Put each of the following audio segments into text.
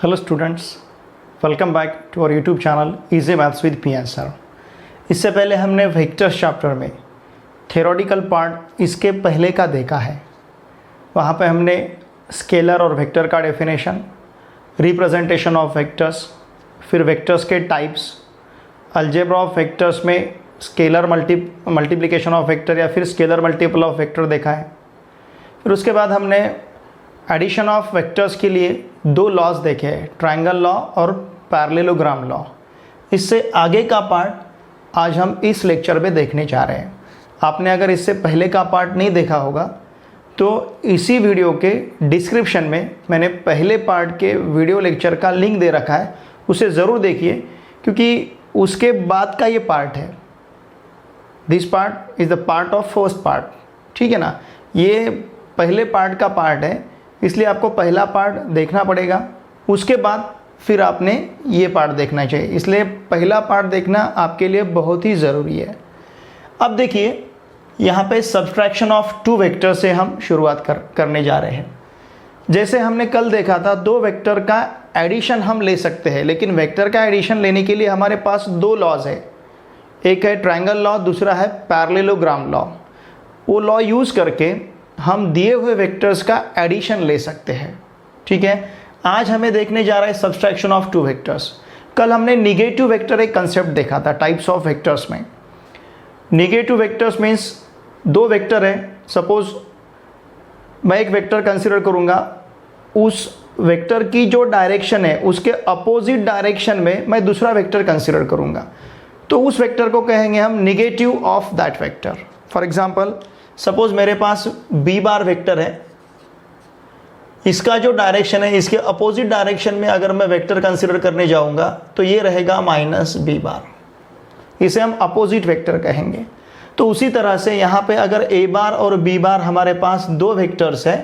Hello students, welcome back to our YouTube channel easy maths with P answer. इससे पहले हमने vectors chapter में theoretical part इसके पहले का देखा है। वहाँ पे हमने स्केलर और वेक्टर का डेफिनेशन, रिप्रेजेंटेशन ऑफ वेक्टर्स, फिर वेक्टर्स के टाइप्स, अलजेब्रा ऑफ वेक्टर्स में स्केलर मल्टीप्लिकेशन ऑफ वेक्टर या फिर स्केलर मल्टीपल ऑफ वेक्टर देखा है। फिर उसके बाद हमने एडिशन ऑफ वेक्टर्स के लिए दो लॉज देखे हैं, ट्रायंगल लॉ और पैरेललोग्राम लॉ। इससे आगे का पार्ट आज हम इस लेक्चर में देखने जा रहे हैं। आपने अगर इससे पहले का पार्ट नहीं देखा होगा तो इसी वीडियो के डिस्क्रिप्शन में मैंने पहले पार्ट के वीडियो लेक्चर का लिंक दे रखा है, उसे ज़रूर देखिए क्योंकि उसके बाद का ये पार्ट है। This part is the part of first part, ठीक है ना। ये पहले पार्ट का पार्ट है, इसलिए आपको पहला पार्ट देखना पड़ेगा, उसके बाद फिर आपने ये पार्ट देखना चाहिए। इसलिए पहला पार्ट देखना आपके लिए बहुत ही ज़रूरी है। अब देखिए यहाँ पे सब्ट्रैक्शन ऑफ टू वेक्टर से हम शुरुआत करने जा रहे हैं। जैसे हमने कल देखा था, दो वेक्टर का एडिशन हम ले सकते हैं, लेकिन वेक्टर का एडिशन लेने के लिए हमारे पास दो लॉज है। एक है ट्रायंगल लॉ, दूसरा है पैरेललोग्राम लॉ। वो लॉ यूज़ करके हम दिए हुए वेक्टर्स का एडिशन ले सकते हैं, ठीक है। आज हमें देखने जा रहा है सब्ट्रैक्शन ऑफ टू वेक्टर्स। कल हमने निगेटिव वेक्टर एक कंसेप्ट देखा था टाइप्स ऑफ वेक्टर्स में। निगेटिव वेक्टर्स मीन्स दो वेक्टर है, सपोज मैं एक वेक्टर कंसिडर करूंगा, उस वेक्टर की जो डायरेक्शन है उसके अपोजिट डायरेक्शन में मैं दूसरा वेक्टर कंसिडर करूंगा, तो उस वेक्टर को कहेंगे हम negative of that vector. For example, suppose मेरे पास बी बार वेक्टर है, इसका जो डायरेक्शन है इसके अपोजिट डायरेक्शन में अगर मैं वेक्टर कंसिडर करने जाऊंगा तो ये रहेगा माइनस बी बार, इसे हम अपोजिट वेक्टर कहेंगे। तो उसी तरह से यहाँ पे अगर ए बार और बी बार हमारे पास दो वेक्टर्स है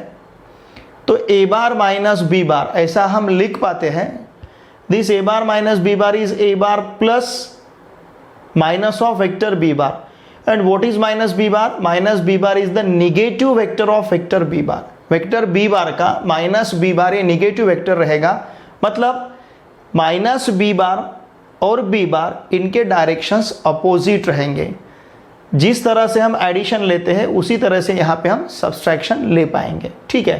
तो ए बार माइनस बी बार ऐसा हम लिख पाते हैं। This a bar minus b bar is a bar plus minus of vector B bar. And what is minus b bar? Minus b bar is the negative vector of vector b bar. Vector b बार का minus b bar ये negative vector रहेगा, मतलब minus b bar और b बार इनके directions opposite रहेंगे। जिस तरह से हम एडिशन लेते हैं उसी तरह से यहाँ पे हम सब्ट्रैक्शन ले पाएंगे, ठीक है।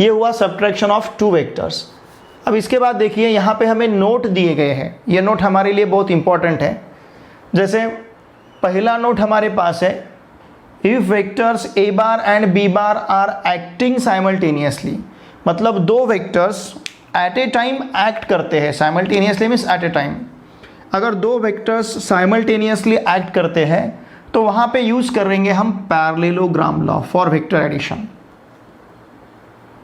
ये हुआ सब्ट्रैक्शन ऑफ टू वेक्टर्स। अब इसके बाद देखिए यहाँ पे हमें नोट दिए गए हैं, ये नोट हमारे लिए बहुत इंपॉर्टेंट है। जैसे पहला नोट हमारे पास है, if vectors A bar and B bar are acting simultaneously, मतलब दो vectors at a time act करते हैं। Simultaneously means at a time. अगर दो वेक्टर्स साइमल्टेनियसली एक्ट करते हैं तो वहाँ पे यूज़ करेंगे हम parallelogram law for vector addition.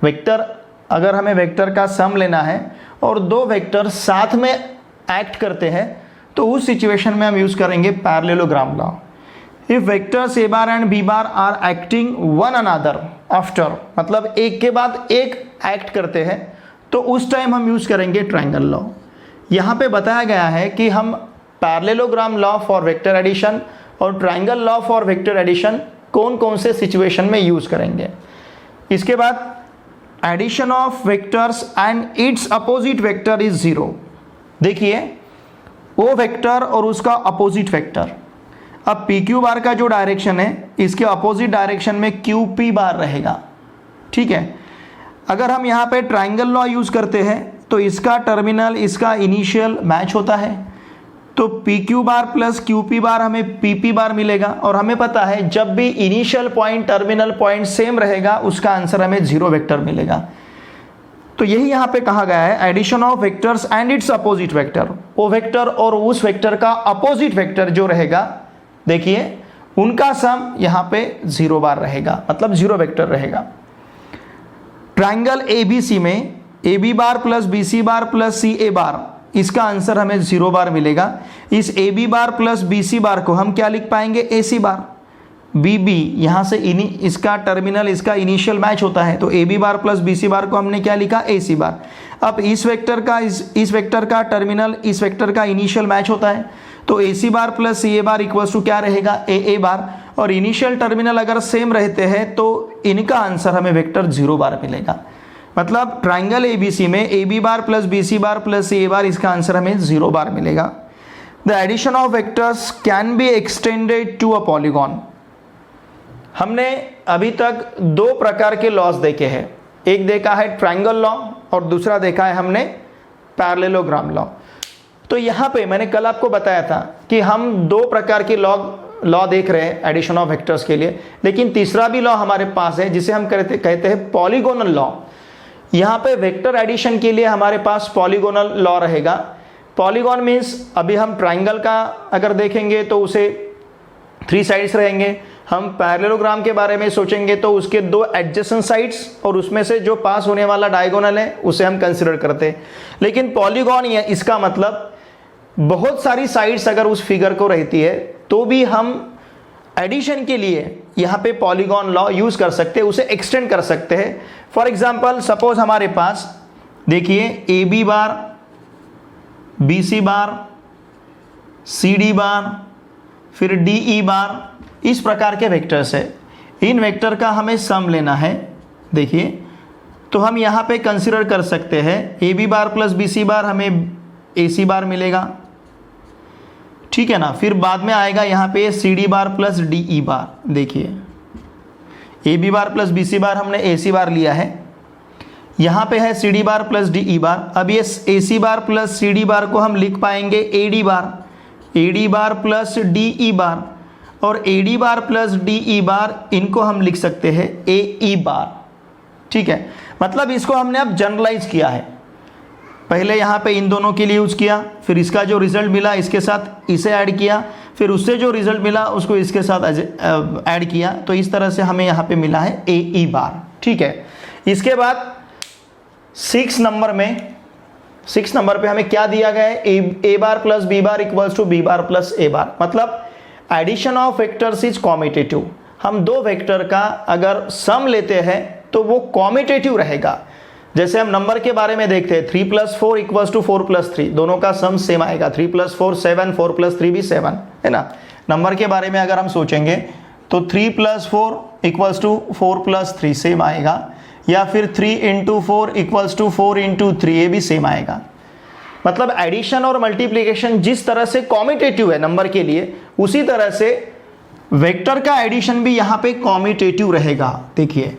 Vector, अगर हमें वेक्टर का सम लेना है और दो वेक्टर साथ में एक्ट करते हैं तो उस सिचुएशन में हम यूज करेंगे parallelogram law. If vectors A bar and B bar are acting one another after, मतलब एक के बाद एक एक्ट करते हैं, तो उस टाइम हम यूज करेंगे ट्रायंगल लॉ। यहाँ पे बताया गया है कि हम parallelogram law for vector addition और triangle law for vector addition कौन कौन से सिचुएशन में यूज करेंगे। इसके बाद addition of vectors and it's opposite vector is zero. देखिए वो वेक्टर और उसका अपोजिट वेक्टर, अब पी क्यू बार का जो डायरेक्शन है इसके अपोजिट डायरेक्शन में क्यू पी बार रहेगा, ठीक है। अगर हम यहाँ पे ट्रायंगल लॉ यूज़ करते हैं तो इसका टर्मिनल इसका इनिशियल मैच होता है, तो पी क्यू बार प्लस क्यू पी बार हमें पी पी बार मिलेगा। और हमें पता है जब भी initial point terminal point same रहेगा उसका आंसर हमें जीरो वेक्टर मिलेगा। तो यही यहाँ पे कहा गया है, addition of vectors and it's opposite vector. वो वेक्टर और उस वेक्टर का अपोजिट वेक्टर जो रहेगा, देखिए उनका सम यहाँ पे जीरो बार रहेगा, मतलब जीरो वेक्टर रहेगा। ट्रायंगल ए बी सी में A B bar plus B C bar plus C A bar, इसका आंसर हमें जीरो बार मिलेगा। इस A B bar plus B C bar को हम क्या लिख पाएंगे, ए सी बार। बी बी यहाँ से इसका टर्मिनल इसका इनिशियल मैच होता है, तो A B bar plus B C bar को हमने क्या लिखा, ए सी बार। अब इस वेक्टर का टर्मिनल इस वेक्टर का इनिशियल मैच होता है, तो A C bar plus C A bar equals to क्या रहेगा, ए ए बार। और इनिशियल टर्मिनल अगर सेम रहते हैं तो इनका आंसर हमें वेक्टर जीरो बार मिलेगा। मतलब ट्राइंगल ABC में AB bar plus BC bar plus A bar, इसका आंसर हमें 0 बार मिलेगा। The addition of vectors can be extended to a polygon. हमने अभी तक दो प्रकार के लॉस देखे हैं, एक देखा है ट्राइंगल लॉ और दूसरा देखा है हमने पैरेललोग्राम लॉ। तो यहाँ पे मैंने कल आपको बताया था कि हम दो प्रकार के लॉ देख रहे हैं एडिशन ऑफ वेक्टर्स के लिए, लेकिन तीसरा भी लॉ हमारे पास है जिसे हम कहते हैं पॉलीगोनल लॉ। यहाँ पे वेक्टर एडिशन के लिए हमारे पास पॉलीगोनल लॉ रहेगा। पॉलीगॉन मीन्स अभी हम ट्राइंगल का अगर देखेंगे तो उसे 3 साइड्स रहेंगे। हम पैरेललोग्राम के बारे में सोचेंगे तो उसके 2 एडजेसेंट साइड्स और उसमें से जो पास होने वाला डायगोनल है उसे हम कंसिडर करते हैं। लेकिन पॉलीगॉन इसका मतलब बहुत सारी साइड्स अगर उस फिगर को रहती है तो भी हम एडिशन के लिए यहाँ पे पॉलीगॉन लॉ यूज कर सकते हैं, उसे एक्सटेंड कर सकते हैं। फॉर एग्जांपल सपोज हमारे पास देखिए AB बार, BC बार, CD बार, फिर DE बार, इस प्रकार के वेक्टर्स है। इन वेक्टर का हमें सम लेना है। देखिए तो हम यहाँ पे कंसिडर कर सकते हैं AB बार प्लस BC बार हमें AC बार मिलेगा, ठीक है ना। फिर बाद में आएगा यहाँ पे CD बार प्लस DE बार। देखिए AB बार प्लस BC बार हमने AC बार लिया है, यहाँ पे है CD बार प्लस DE बार। अब ये AC बार प्लस CD बार को हम लिख पाएंगे AD बार प्लस DE बार, और AD बार प्लस DE बार इनको हम लिख सकते हैं AE बार, ठीक है। मतलब इसको हमने अब जनरलाइज किया है, पहले यहाँ पे इन दोनों के लिए यूज किया, फिर इसका जो रिजल्ट मिला इसके साथ इसे ऐड किया, फिर उससे जो रिजल्ट मिला उसको इसके साथ ऐड किया, तो इस तरह से हमें यहाँ पे मिला है AE बार, ठीक है। इसके बाद 6 नंबर पे हमें क्या दिया गया है, A bar plus B bar equals to B bar plus A bar. मतलब addition of vectors is commutative. हम दो वेक्टर का अगर सम लेते हैं तो वो कॉम्यूटेटिव रहेगा। जैसे हम नंबर के बारे में देखते हैं 3 + 4 इक्वल्स टू 4 + 3, दोनों का सम सेम आएगा। 3 + 4 7, 4 + 3 भी 7 है ना। नंबर के बारे में अगर हम सोचेंगे तो 3 + 4 इक्वल्स टू 4 + 3 सेम आएगा, या फिर 3 × 4 इक्वल्स टू 4 × 3, ये भी सेम आएगा। मतलब एडिशन और मल्टीप्लिकेशन जिस तरह से कॉम्यूटेटिव है नंबर के लिए, उसी तरह से वेक्टर का एडिशन भी यहाँ पे कॉम्यूटेटिव रहेगा। देखिए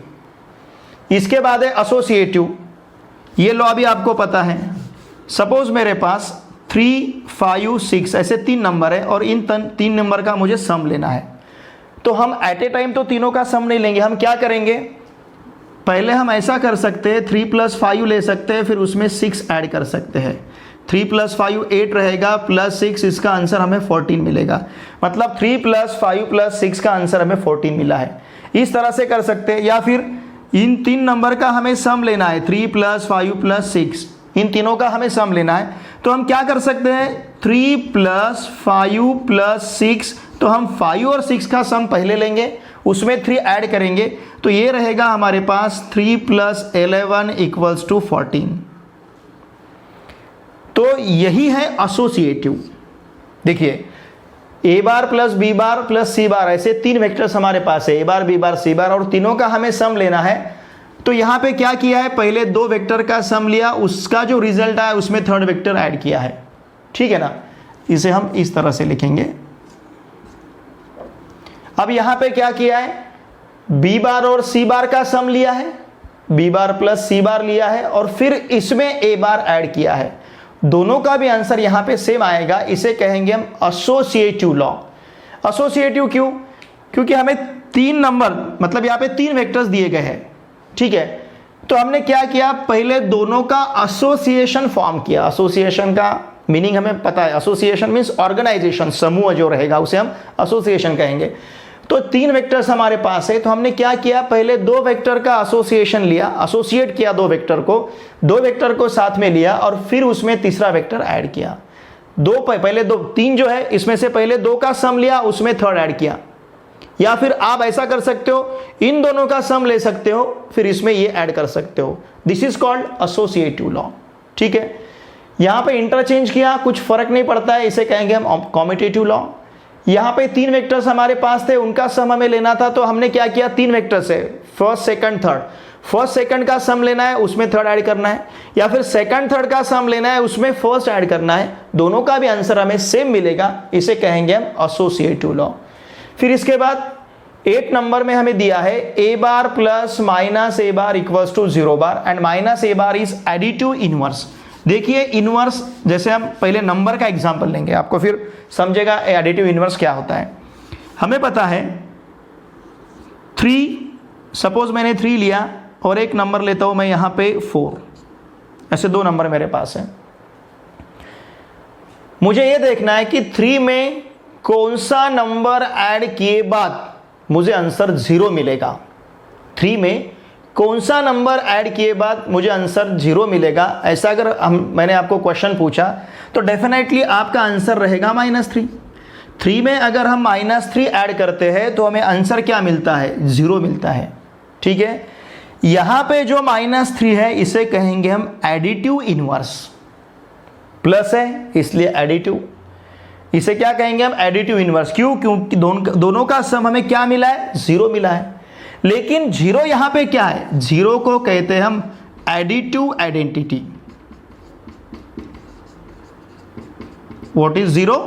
इसके बाद है एसोसिएटिव। ये लॉ भी आपको पता है। सपोज मेरे पास 3, 5, 6 ऐसे 3 नंबर है और इन 3 नंबर का मुझे सम लेना है, तो हम एट ए टाइम तो तीनों का सम नहीं लेंगे। हम क्या करेंगे, पहले हम ऐसा कर सकते हैं 3 + 5 ले सकते हैं, फिर उसमें 6 ऐड कर सकते हैं। 3 + 5 8 रहेगा, प्लस 6 इसका आंसर हमें 14 मिलेगा। मतलब 3 + 5 + 6 का आंसर हमें 14 मिला है। इस तरह से कर सकते हैं। या फिर इन 3 नंबर का हमें सम लेना है, 3 + 5 + 6, इन तीनों का हमें सम लेना है। तो हम क्या कर सकते हैं, 3 + 5 + 6, तो हम 5 और 6 का सम पहले लेंगे, उसमें 3 ऐड करेंगे, तो ये रहेगा हमारे पास 3 + 11 इक्वल्स टू 14। तो यही है एसोसिएटिव। देखिए A bar plus B bar plus C बार, ऐसे 3 वेक्टर्स हमारे पास है, A bar B bar C बार, और तीनों का हमें सम लेना है। तो यहाँ पे क्या किया है, पहले 2 वेक्टर का सम लिया, उसका जो रिजल्ट आया उसमें 3rd वेक्टर ऐड किया है, ठीक है ना। इसे हम इस तरह से लिखेंगे। अब यहाँ पे क्या किया है, B बार और C बार का सम लिया है, B बार प्लस C बार लिया है, और फिर इसमें A बार ऐड किया है। दोनों का भी आंसर यहाँ पे सेम आएगा। इसे कहेंगे हम एसोसिएटिव लॉ। एसोसिएटिव क्यों, क्योंकि हमें 3 नंबर, मतलब यहाँ पे 3 वेक्टर्स दिए गए हैं, ठीक है। तो हमने क्या किया, पहले दोनों का एसोसिएशन फॉर्म किया। एसोसिएशन का मीनिंग हमें पता है, एसोसिएशन मीन्स ऑर्गेनाइजेशन, समूह जो रहेगा उसे हम एसोसिएशन कहेंगे। तो 3 वेक्टर्स हमारे पास है, तो हमने क्या किया, पहले 2 वेक्टर का एसोसिएशन लिया, एसोसिएट किया 2 वेक्टर को साथ में लिया, और फिर उसमें तीसरा वेक्टर ऐड किया। पहले 3 जो है इसमें से पहले 2 का सम लिया, उसमें 3rd ऐड किया। या फिर आप ऐसा कर सकते हो, इन दोनों का सम ले सकते हो, फिर इसमें ये ऐड कर सकते हो। This is called associative law, ठीक है। यहाँ पे इंटरचेंज किया, कुछ फर्क नहीं पड़ता है, इसे कहेंगे हम कॉम्यूटेटिव लॉ। यहाँ पे 3 वेक्टर्स हमारे पास थे, उनका सम हमें लेना था, तो हमने क्या किया, 3 वेक्टर्स है, 1st 2nd 3rd, first second का सम लेना है, उसमें थर्ड ऐड करना है, या फिर सेकंड थर्ड का सम लेना है, उसमें फर्स्ट ऐड करना है, दोनों का भी आंसर हमें सेम मिलेगा। इसे कहेंगे हम एसोसिएटिव लॉ। फिर इसके बाद 8 नंबर में हमें दिया है A bar plus minus A bar equals to 0 bar and minus A bar is additive inverse. देखिए इनवर्स, जैसे हम पहले नंबर का एग्जांपल लेंगे, आपको फिर समझेगा एडिटिव इनवर्स क्या होता है। हमें पता है 3, सपोज मैंने 3 लिया और एक नंबर लेता हूं मैं यहां पे 4, ऐसे 2 नंबर मेरे पास है। मुझे यह देखना है कि 3 में कौन सा नंबर ऐड किए बाद मुझे आंसर 0 मिलेगा। 3 में कौन सा नंबर ऐड किए बाद मुझे आंसर 0 मिलेगा। ऐसा अगर मैंने आपको क्वेश्चन पूछा तो डेफिनेटली आपका आंसर रहेगा -3। 3 में अगर हम -3 ऐड करते हैं तो हमें आंसर क्या मिलता है, 0 मिलता है। ठीक है, यहां पे जो -3 है इसे कहेंगे हम एडिटिव इनवर्स, प्लस है इसलिए एडिटिव। इसे क्या कहेंगे हम, एडिटिव इनवर्स। क्यों? क्योंकि दोनों का सम हमें क्या मिला है, 0 मिला है। लेकिन 0 यहां पे क्या है, 0 को कहते हैं हम additive identity. What is 0?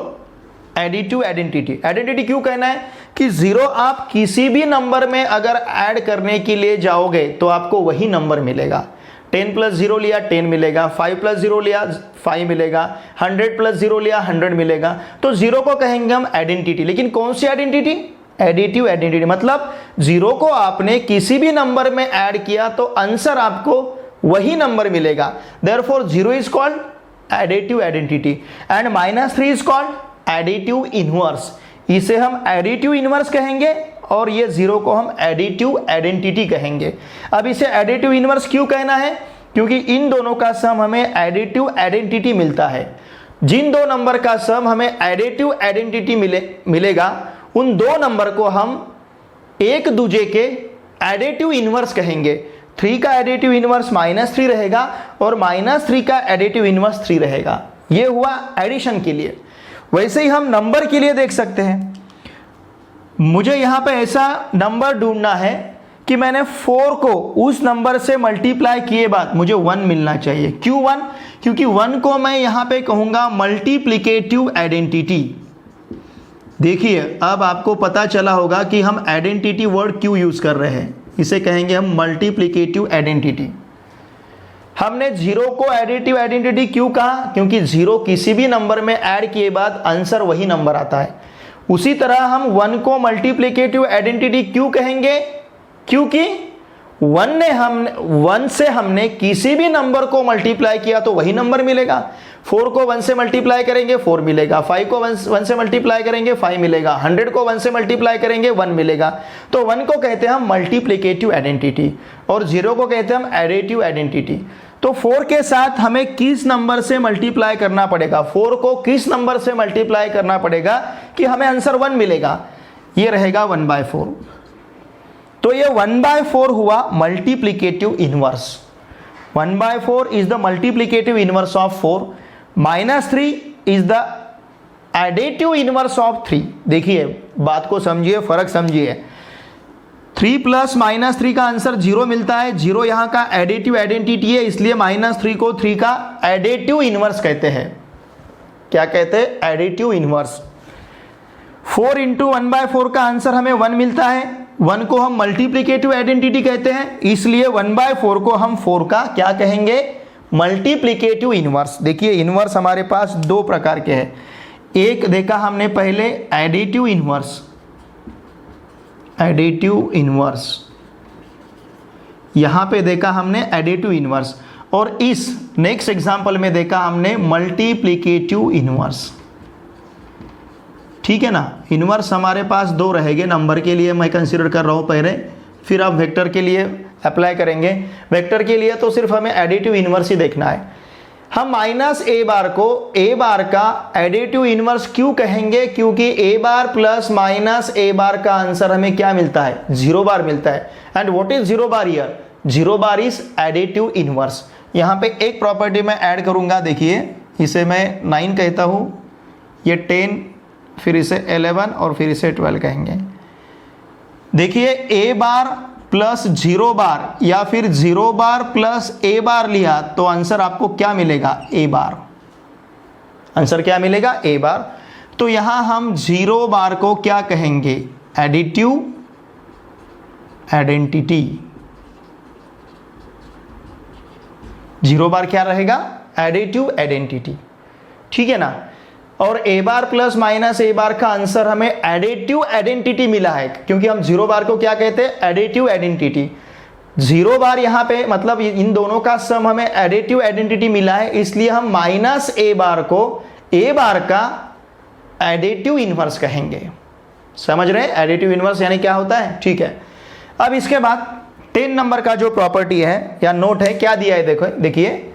Additive identity. Identity क्यों कहना है कि 0 आप किसी भी नंबर में अगर ऐड करने के लिए जाओगे तो आपको वही नंबर मिलेगा। 10 + 0 लिया 10 मिलेगा, 5 + 0 लिया 5 मिलेगा, 100 + 0 लिया 100 मिलेगा। तो 0 को कहेंगे हम आइडेंटिटी। लेकिन कौन सी आइडेंटिटी? Additive identity. मतलब 0 को आपने किसी भी नंबर में ऐड किया तो आंसर आपको वही नंबर मिलेगा। Therefore 0 is called additive identity and -3 is called additive inverse. इसे हम एडिटिव इनवर्स कहेंगे और ये 0 को हम एडिटिव आइडेंटिटी कहेंगे। अब इसे एडिटिव इनवर्स क्यों कहना है? क्योंकि इन दोनों का सम हमें एडिटिव आइडेंटिटी मिलता है। जिन 2 नंबर का सम हमें एडिटिव आइडेंटिटी मिलेगा उन 2 नंबर को हम एक दूसरे के एडिटिव इनवर्स कहेंगे। 3 का एडिटिव इनवर्स -3 रहेगा और -3 का एडिटिव इनवर्स 3 रहेगा। यह हुआ एडिशन के लिए। वैसे ही हम नंबर के लिए देख सकते हैं। मुझे यहां पे ऐसा नंबर ढूंढना है कि मैंने 4 को उस नंबर से मल्टीप्लाई किए बाद मुझे 1 मिलना चाहिए। क्यों 1? क्योंकि 1 को मैं यहां पे कहूंगा मल्टीप्लिकेटिव आइडेंटिटी। देखिए अब आपको पता चला होगा कि हम आइडेंटिटी वर्ड क्यों यूज कर रहे हैं। इसे कहेंगे हम मल्टीप्लिकेटिव आइडेंटिटी। हमने 0 को एडिटिव आइडेंटिटी क्यों कहा? क्योंकि 0 किसी भी नंबर में ऐड किए बाद आंसर वही नंबर आता है। उसी तरह हम 1 को मल्टीप्लिकेटिव आइडेंटिटी क्यों कहेंगे? क्योंकि 1 से हमने किसी भी नंबर को मल्टीप्लाई किया तो वही नंबर मिलेगा। 4 को 1 से मल्टीप्लाई करेंगे 4 मिलेगा, 5 को 1 से मल्टीप्लाई करेंगे 5 मिलेगा, 100 को 1 से मल्टीप्लाई करेंगे 1 मिलेगा। तो 1 को कहते हैं हम मल्टीप्लिकेटिव आइडेंटिटी और 0 को कहते हैं हम एडिटिव आइडेंटिटी। तो 4 के साथ हमें किस नंबर से मल्टीप्लाई करना पड़ेगा, 4 को किस नंबर से मल्टीप्लाई करना पड़ेगा कि हमें आंसर 1 मिलेगा? ये रहेगा 1/4। तो ये 1/4 हुआ multiplicative inverse. 1/4 is the multiplicative inverse of 4। -3 is the additive inverse of 3। देखिए बात को समझिए, फर्क समझिए। 3 + -3 का आंसर 0 मिलता है। 0 यहाँ का एडिटिव आइडेंटिटी है, इसलिए -3 को 3 का एडिटिव इनवर्स कहते हैं। क्या कहते हैं? Additive inverse. 4 × 1/4 का आंसर हमें 1 मिलता है। 1 को हम मल्टीप्लिकेटिव आइडेंटिटी कहते हैं, इसलिए 1/4 को हम 4 का क्या कहेंगे? Multiplicative inverse. देखिए इनवर्स हमारे पास 2 प्रकार के हैं। एक देखा हमने पहले एडिटिव इनवर्स, एडिटिव इनवर्स, यहां पे देखा हमने एडिटिव इनवर्स, और इस नेक्स्ट एग्जांपल में देखा हमने मल्टीप्लिकेटिव इनवर्स। ठीक है ना? इनवर्स हमारे पास 2 रहेंगे। नंबर के लिए मैं कंसीडर कर रहा हूं पहले, फिर आप वेक्टर के लिए अप्लाई करेंगे। वेक्टर के लिए तो सिर्फ हमें एडिटिव इनवर्स ही देखना है। हम -a बार को a बार का एडिटिव इनवर्स क्यों कहेंगे? क्योंकि a बार प्लस -a बार का आंसर हमें क्या मिलता है? 0 बार मिलता है। And what is 0 bar here? 0 bar is additive inverse. यहाँ पे एक प्रॉपर्टी मैं ऐड करूंगा। देखिए इसे मैं 9 कहता हूँ, ये 10, फिर इसे 11 और फिर इसे 12 कहेंगे। देखिए a बार प्लस 0 बार या फिर 0 बार प्लस a बार लिया तो आंसर आपको क्या मिलेगा, a बार। आंसर क्या मिलेगा, a बार। तो यहां हम 0 बार को क्या कहेंगे, एडिटिव आइडेंटिटी। 0 बार क्या रहेगा, एडिटिव आइडेंटिटी, ठीक है ना। और a bar plus minus a बार का आंसर हमें एडिटिव आइडेंटिटी मिला है, क्योंकि हम 0 बार को क्या कहते हैं, एडिटिव आइडेंटिटी। 0 बार यहां पे मतलब इन दोनों का सम हमें एडिटिव आइडेंटिटी मिला है, इसलिए हम माइनस a बार को a बार का एडिटिव इनवर्स कहेंगे। समझ रहे हैं, एडिटिव इनवर्स यानी क्या होता है, ठीक है। अब इसके बाद 10 नंबर का जो प्रॉपर्टी है या नोट है, क्या दिया है, देखो देखिए,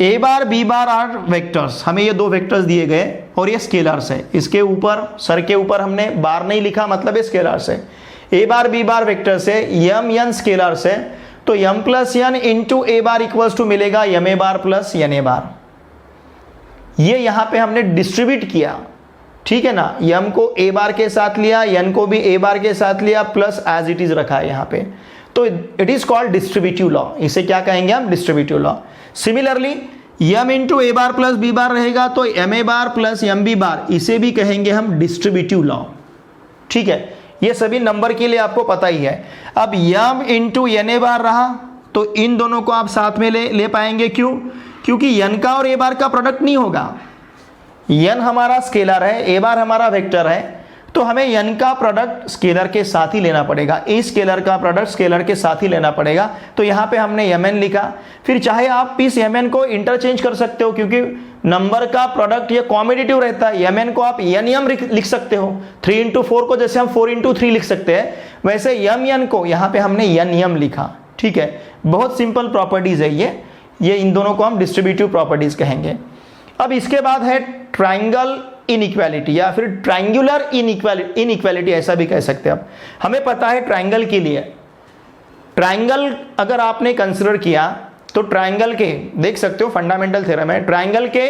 A bar B bar are vectors. हमें ये 2 वेक्टर्स दिए गए और ये स्केलर्स है। इसके ऊपर सर के ऊपर हमने बार नहीं लिखा, मतलब ये स्केलर्स है। A bar B bar vectors है, यम एन स्केलर्स है, तो M plus N into A bar equals to मिलेगा M A bar plus N A बार। ये यहां पे हमने डिस्ट्रीब्यूट किया, ठीक है ना। यम को ए बार के साथ लिया, एन को भी ए बार के साथ लिया, प्लस एज इट इज रखा है यहां पे, तो it is called distributive law. इसे क्या कहेंगे हम, distributive law. Similarly m into ए बार प्लस बी बार रहेगा तो M A bar plus m B bar, इसे भी कहेंगे हम डिस्ट्रीब्यूटिव लॉ, ठीक है। ये सभी नंबर के लिए आपको पता ही है। अब यम इंटू एन ए बार रहा तो इन दोनों को आप साथ में ले पाएंगे, क्यों, क्योंकि एन का और ए बार का प्रोडक्ट नहीं होगा। एन हमारा स्केलर है, ए बार हमारा वेक्टर है, तो हमें एन का प्रोडक्ट स्केलर के साथ ही लेना पड़ेगा, इस स्केलर का प्रोडक्ट स्केलर के साथ ही लेना पड़ेगा। तो यहाँ पे हमने एम एन लिखा। फिर चाहे आप इस एम एन को इंटरचेंज कर सकते हो, क्योंकि नंबर का प्रोडक्ट ये कॉम्बिनेटिव रहता है। एम एन को आप एन एम लिख सकते हो, 3 इंटू 4 को जैसे हम 4 इंटू 3 लिख सकते हैं, वैसे एम एन को यहाँ पे हमने एन एम लिखा, ठीक है। बहुत सिंपल प्रॉपर्टीज है ये इन दोनों को हम डिस्ट्रीब्यूटिव प्रॉपर्टीज कहेंगे। अब इसके बाद है ट्राइंगल इनइक्वालिटी या फिर ट्रायंगुलर इनइक्वालिटी, ऐसा भी कह सकते हैं आप। हमें पता है ट्रायंगल के लिए, ट्रायंगल अगर आपने कंसिडर किया तो ट्रायंगल के देख सकते हो, फंडामेंटल थ्योरम है, ट्रायंगल के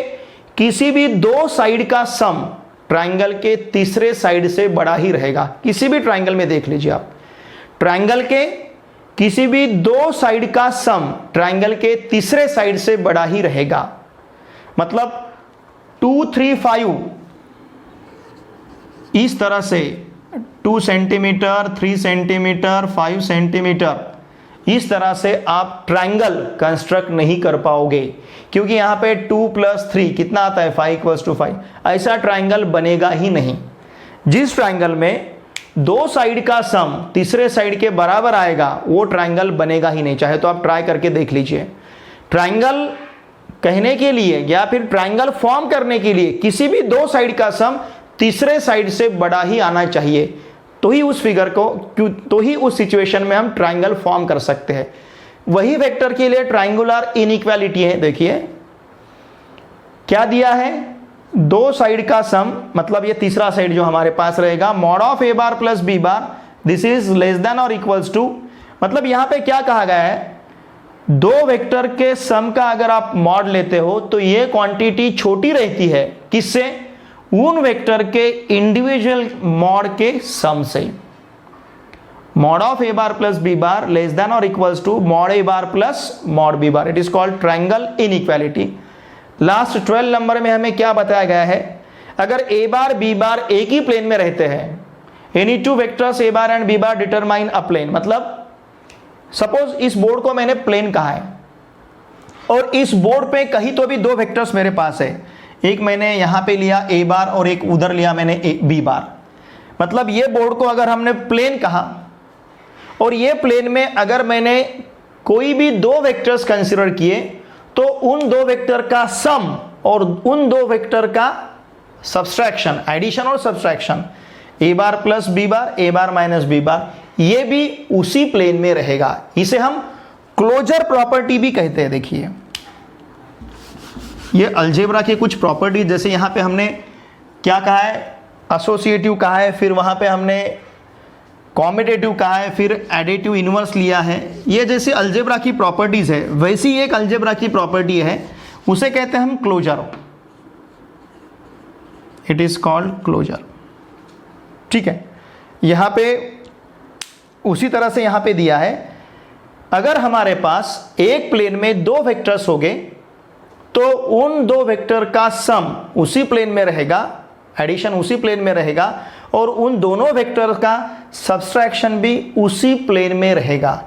किसी भी 2 साइड का सम ट्रायंगल के तीसरे साइड से बड़ा ही रहेगा। किसी भी ट्रायंगल में देख लीजिए आप, ट्रायंगल के किसी भी 2 साइड का सम ट्रायंगल के तीसरे साइड से बड़ा ही रहेगा। मतलब 2, 3, 5 इस तरह से 2 सेंटीमीटर, 3 सेंटीमीटर, 5 सेंटीमीटर, इस तरह से आप ट्रायंगल कंस्ट्रक्ट नहीं कर पाओगे, क्योंकि यहां पे 2 + 3 कितना आता है, 5 = 5। ऐसा ट्रायंगल बनेगा ही नहीं। जिस ट्रायंगल में 2 साइड का सम तीसरे साइड के बराबर आएगा वो ट्रायंगल बनेगा ही नहीं। चाहे तो आप ट्राई करके देख लीजिए। ट्रायंगल कहने के लिए या फिर ट्रायंगल फॉर्म करने के लिए किसी भी 2 साइड का सम तीसरे साइड से बड़ा ही आना चाहिए, तो ही उस फिगर को, तो ही उस सिचुएशन में हम ट्रायंगल फॉर्म कर सकते हैं। वही वेक्टर के लिए ट्रायंगुलर इनइक्वालिटी है। देखिए क्या दिया है, 2 साइड का सम, मतलब ये तीसरा साइड जो हमारे पास रहेगा, mod of A bar plus B bar, this is less than और इक्वल्स टू, मतलब यहां पे क्या कहा गया है, 2 वेक्टर के सम का अगर आप मॉड लेते हो तो ये क्वांटिटी छोटी रहती है, किससे, उन वेक्टर के इंडिविजुअल मॉड के सम से। Mod of A bar plus B bar less than और equals to mod A bar plus mod B bar, it is called triangle inequality. Last 12 number में हमें क्या बताया गया है, अगर ए बार बी बार एक ही प्लेन में रहते हैं, any 2 vectors A bar and B bar determine a plane, मतलब सपोज इस बोर्ड को मैंने प्लेन कहा है और इस बोर्ड पे कहीं तो भी 2 वेक्टर्स मेरे पास है, एक मैंने यहां पे लिया ए बार और एक उधर लिया मैंने बी बार, मतलब ये बोर्ड को अगर हमने प्लेन कहा और ये प्लेन में अगर मैंने कोई भी 2 वेक्टर्स कंसीडर किए तो उन 2 वेक्टर का सम और उन 2 वेक्टर का सब्सट्रैक्शन, एडिशन और subtraction, A bar plus B bar, A bar minus b bar, ये भी उसी प्लेन में रहेगा। इसे हम क्लोजर प्रॉपर्टी भी कहते हैं। देखिए ये अलजेब्रा के कुछ प्रॉपर्टी, जैसे यहां पे हमने क्या कहा है, एसोसिएटिव कहा है, फिर वहां पे हमने कॉम्यूटेटिव कहा है, फिर एडिटिव इनवर्स लिया है। ये जैसे अलजेब्रा की प्रॉपर्टीज है, वैसी एक अलजेब्रा की प्रॉपर्टी है, उसे कहते हैं हम closure, it is called closure. ठीक है, यहां पे उसी तरह से यहाँ पे दिया है, अगर हमारे पास एक प्लेन में दो वेक्टर्स हो गए तो उन दो वेक्टर का सम उसी प्लेन में रहेगा, एडिशन उसी प्लेन में रहेगा, और उन दोनों वेक्टर का सब्सट्रैक्शन भी उसी प्लेन में रहेगा।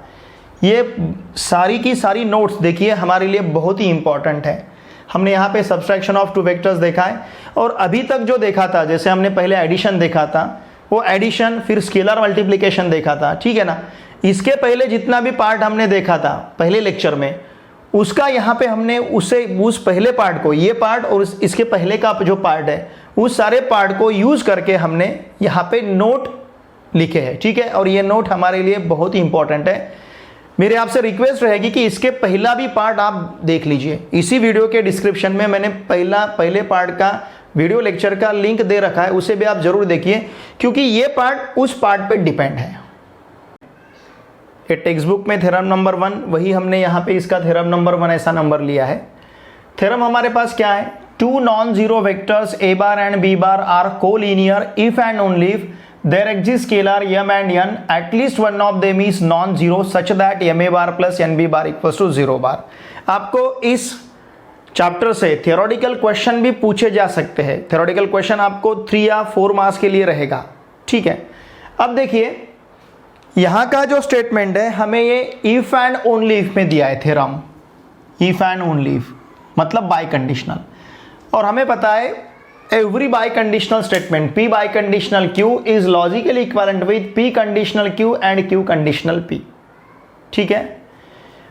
ये सारी की सारी नोट्स देखिए हमारे लिए बहुत ही इंपॉर्टेंट है। हमने यहाँ पे सब्सट्रैक्शन ऑफ टू वेक्टर्स देखा है, और अभी तक जो देखा था, जैसे हमने पहले एडिशन देखा था, वो एडिशन, फिर स्केलर मल्टीप्लिकेशन देखा था, ठीक है ना। इसके पहले जितना भी पार्ट हमने देखा था पहले लेक्चर में, उसका यहाँ पे हमने उस पहले पार्ट को, ये पार्ट और इसके पहले का जो पार्ट है, उस सारे पार्ट को यूज करके हमने यहाँ पे नोट लिखे हैं, ठीक है। और ये नोट हमारे लिए बहुत ही इंपॉर्टेंट है। मेरे आपसे रिक्वेस्ट रहेगी कि इसके पहला भी पार्ट आप देख लीजिए। इसी वीडियो के डिस्क्रिप्शन में मैंने पहले पार्ट का वीडियो लेक्चर का लिंक दे रखा है, उसे भी आप जरूर देखिए, क्योंकि ये पार्ट उस पार्ट पे डिपेंड है। ये टेक्स्ट बुक में थ्योरम नंबर 1, वही हमने यहाँ पे इसका थ्योरम नंबर 1 ऐसा नंबर लिया है। थ्योरम हमारे पास क्या है, two non zero vectors a bar and b bar are collinear if and only if there exists scalar m and n, at least one of them is non-zero such that ma bar plus nb bar equals to 0 बार। आपको इस chapter से theoretical question भी पूछे जा सकते हैं। Theoretical question आपको 3 या 4 मार्क्स के लिए रहेगा, ठीक है। अब देखिए यहाँ का जो स्टेटमेंट है, हमें ये इफ एंड ओनली इफ में दिया है theorem, if and only if मतलब बाई कंडीशनल, और हमें पता है every biconditional statement P biconditional Q is logically equivalent with P conditional Q and Q conditional P, ठीक है।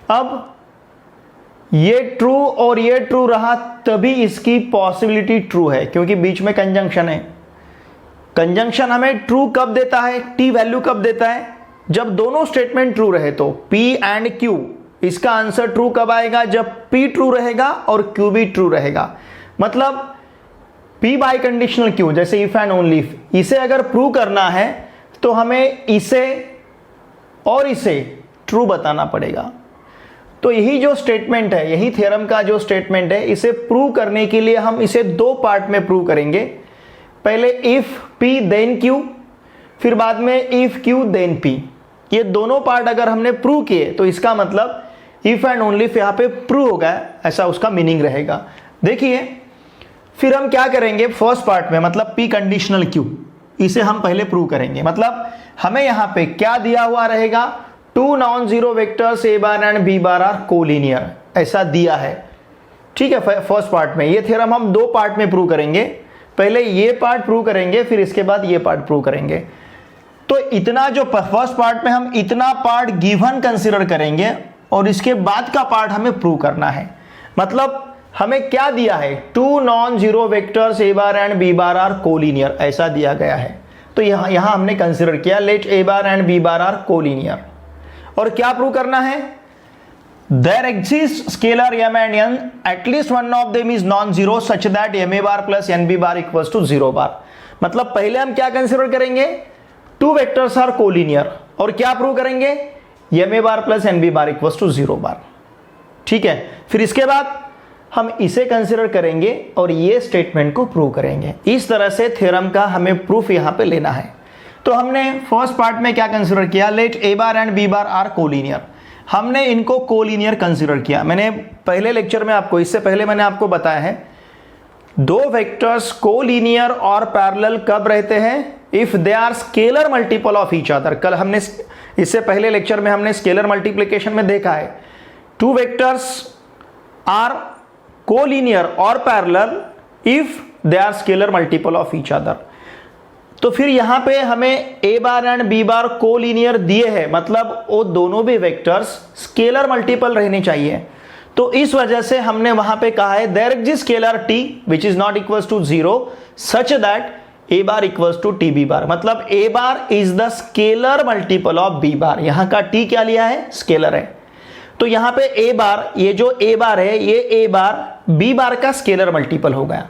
अब ये ट्रू और ये ट्रू रहा तभी इसकी पॉसिबिलिटी ट्रू है, क्योंकि बीच में कंजंक्शन है। कंजंक्शन हमें ट्रू कब देता है, T वैल्यू कब देता है, जब दोनों स्टेटमेंट ट्रू रहे। तो P एंड Q, इसका आंसर ट्रू कब आएगा, जब P ट्रू रहेगा और Q भी ट्रू रहेगा। मतलब P बाई कंडीशनल Q, जैसे इफ एंड ओनली इफ, इसे अगर प्रूव करना है तो हमें इसे और इसे ट्रू बताना पड़ेगा। तो यही जो स्टेटमेंट है, यही थ्योरम का जो स्टेटमेंट है, इसे प्रूव करने के लिए हम इसे दो पार्ट में प्रूव करेंगे। पहले इफ P देन Q, फिर बाद में इफ Q देन P। ये दोनों पार्ट अगर हमने प्रूव किए तो इसका मतलब इफ एंड ओनली इफ यहाँ पे प्रूव होगा, ऐसा उसका मीनिंग रहेगा। देखिए फिर हम क्या करेंगे, फर्स्ट पार्ट में मतलब P कंडीशनल Q, इसे हम पहले प्रूव करेंगे। मतलब हमें यहाँ पे क्या दिया हुआ रहेगा, two non zero vectors a bar and b bar are collinear, ऐसा दिया है, ठीक है। फर्स्ट पार्ट में ये थ्योरम हम दो पार्ट में प्रूव करेंगे, पहले ये पार्ट प्रूव करेंगे, फिर इसके बाद ये पार्ट प्रूव करेंगे। तो इतना जो फर्स्ट पार्ट में हम इतना पार्ट गिवन कंसिडर करेंगे और इसके बाद का पार्ट हमें प्रूव करना है। मतलब हमें क्या दिया है, two non zero vectors a bar and b bar are collinear, ऐसा दिया गया है। तो यहां हमने कंसीडर किया let a bar and b bar are collinear, और क्या प्रूव करना है, there exist scalar m and n, at least one of them is non zero such that ma bar plus nb bar equals to 0 bar. मतलब पहले हम क्या consider करेंगे, to vectors are collinear, और क्या प्रूव करेंगे, ma bar plus nb bar equals to 0 bar, ठीक है। फिर इसके बाद हम इसे कंसिडर करेंगे और ये स्टेटमेंट को प्रूव करेंगे। इस तरह से थ्योरम का हमें प्रूफ यहाँ पे लेना है। तो हमने फर्स्ट पार्ट में क्या कंसिडर किया, let a bar and b bar are collinear, हमने इनको कोलिनियर कंसिडर किया। मैंने पहले लेक्चर में आपको, इससे पहले मैंने आपको बताया है, दो वेक्टर्स कोलिनियर और पैरेलल कब रहते हैं, if they are scalar multiple of each other. कल हमने इससे पहले लेक्चर में हमने स्केलर मल्टीप्लिकेशन में देखा है, टू वेक्टर्स आर कोलिनियर और parallel if they are scalar multiple of each other. तो फिर यहां पे हमें a bar and b bar collinear दिए हैं, मतलब वो दोनों भी वेक्टर्स स्केलर मल्टीपल रहने चाहिए। तो इस वजह से हमने वहां पे कहा है there exist scalar t which is not equals to 0 such that a bar equals to tb bar. मतलब a bar is the scalar multiple of b bar. यहां का t क्या लिया है, स्केलर है। तो यहां पे a बार, ये जो a बार है, ये a बार b बार का स्केलर मल्टीपल हो गया।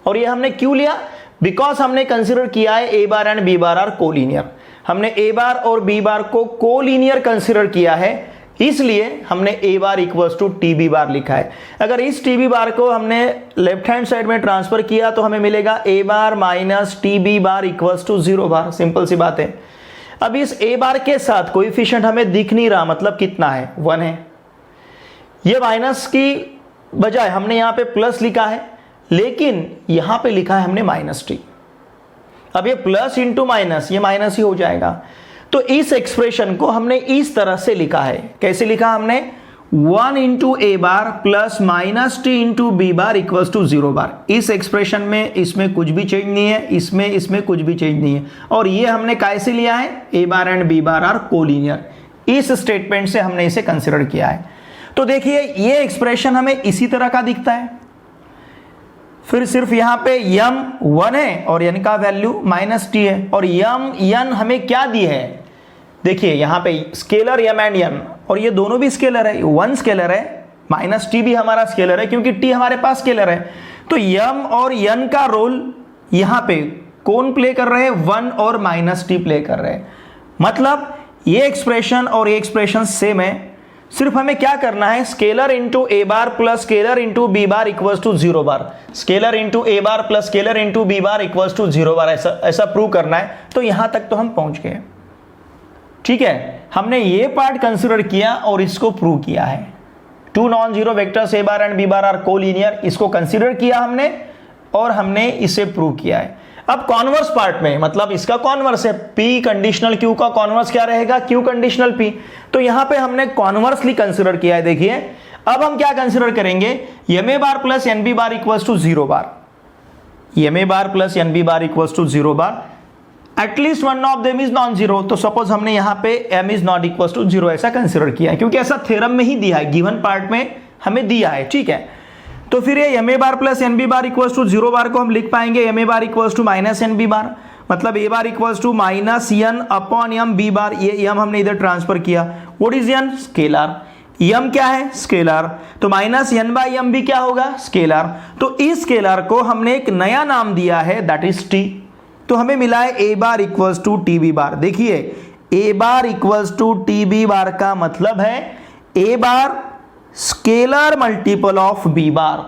और ये हमने क्यों लिया, बिकॉज हमने कंसिडर किया है a bar and b bar are collinear. हमने a बार और b बार को कोलिनियर कंसिडर किया है, इसलिए हमने a bar equals to tb bar लिखा है। अगर इस tb बार को हमने लेफ्ट हैंड साइड में ट्रांसफर किया तो हमें मिलेगा a bar minus tb bar equals to 0 bar. Simple सी बात है। अब इस ए बार के साथ कोएफिशिएंट हमें दिख नहीं रहा, मतलब कितना है, 1 है। ये माइनस की बजाय हमने यहां पे प्लस लिखा है, लेकिन यहां पे लिखा है हमने -t। अब ये प्लस इंटू माइनस, ये माइनस ही हो जाएगा। तो इस एक्सप्रेशन को हमने इस तरह से लिखा है। कैसे लिखा हमने? 1 into A bar plus -t into b bar equals to 0 bar. इस एक्सप्रेशन में इसमें कुछ भी चेंज नहीं है, इसमें कुछ भी चेंज नहीं है। और ये हमने कैसे लिया है? A bar and B bar are collinear. इस स्टेटमेंट से हमने इसे कंसिडर किया है। तो देखिए ये एक्सप्रेशन हमें इसी तरह का दिखता है। फिर सिर्फ यहां पे यम 1 है और n का वैल्यू -t है, और n हमें क्या दी है? देखिए यहां पे स्केलर m एंड n, और ये दोनों भी स्केलर है। 1 स्केलर है, -t भी हमारा स्केलर है क्योंकि t हमारे पास स्केलर है। तो m और n का रोल यहां पे कौन प्ले कर रहे हैं? 1 और -t प्ले कर रहे हैं। मतलब ये एक्सप्रेशन और ये एक्सप्रेशन सेम है। सिर्फ हमें क्या करना है? Scalar into A bar plus scalar into b bar equals to 0 bar, scalar into A bar plus scalar into b bar equals to 0 bar, ऐसा प्रूव करना है। तो यहां तक तो हम पहुंच गए। ठीक है, हमने ये पार्ट कंसिडर किया और इसको प्रूव किया है। 2 non zero vectors A bar and B bar are collinear, इसको कंसिडर किया हमने और हमने इसे प्रूव किया है। अब कॉन्वर्स पार्ट में, मतलब इसका कॉन्वर्स है, P कंडीशनल Q का कॉन्वर्स क्या रहेगा? Q conditional P। तो यहां पे हमने कॉन्वर्सली कंसिडर किया है। देखिए अब हम क्या कंसिडर करेंगे? M A bar plus N B bar equals to 0 bar, m A bar plus N B bar equals to 0 bar, at least one of them is non zero. तो सपोज हमने यहां पे m is not equals to 0 ऐसा consider किया है, क्योंकि ऐसा theorem में ही दिया है, गिवन पार्ट में हमें दिया है। ठीक है, तो फिर ये M A bar plus N B bar equals to 0 bar को हम लिख पाएंगे M A bar equals to minus N B bar, मतलब A bar equals to minus N upon M B bar. ये एम हमने इधर ट्रांसफर किया। What is N? Scalar. M क्या है? स्केलर। तो माइनस एन बाई एम भी क्या होगा? स्केलर। तो इस स्केलर को हमने एक नया नाम दिया है, दैट इज टी। तो हमें मिला है A bar equals to T B bar. देखिए A bar equals to T B bar का मतलब है A bar scalar multiple of B bar.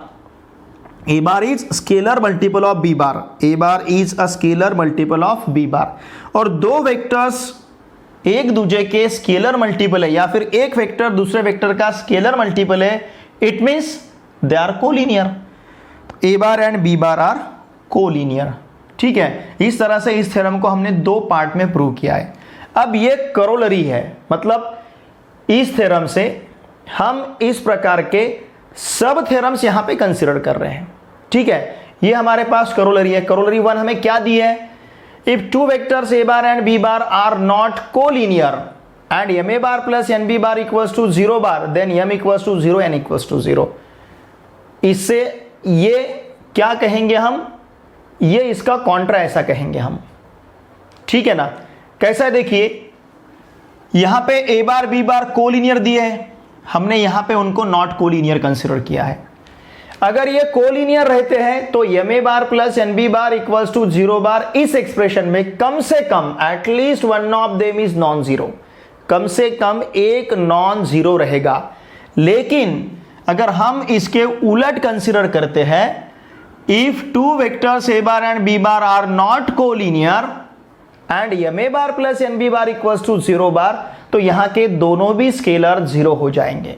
A bar is scalar multiple of B bar, A bar is a scalar multiple of B bar. और दो vectors एक दूसरे के scalar multiple है, या फिर एक वेक्टर दूसरे वेक्टर का स्केलर मल्टीपल है, it means they are collinear. A bar and B bar are collinear. ठीक है, इस तरह से इस थ्योरम को हमने दो पार्ट में प्रूव किया है। अब ये करोलरी है, मतलब इस थ्योरम से हम इस प्रकार के सब थ्योरम्स यहां पे कंसीडर कर रहे हैं। ठीक है, ये हमारे पास करोलरी है। करोलरी 1 हमें क्या दी है? If two vectors A bar and B bar are not collinear and m A bar plus N B bar equals to 0 bar, then m equals to 0 n equals to 0। इससे ये क्या कहेंगे हम? ये इसका कॉन्ट्रा ऐसा कहेंगे हम। ठीक है ना? कैसा है? देखिए यहां पे ए बार बी बार कोलिनियर दिए हैं, हमने यहां पे उनको नॉट कोलिनियर कंसीडर किया है। अगर ये कोलिनियर रहते हैं तो M A bar plus N B bar equals to 0 bar, इस एक्सप्रेशन में कम से कम at least one of them is non zero, कम से कम एक नॉन जीरो रहेगा। लेकिन अगर हम इसके उलट कंसीडर करते हैं, if two vectors A bar and B bar are not collinear and m A bar plus N B bar equals to 0 bar, तो यहां के दोनों भी स्केलर 0 हो जाएंगे।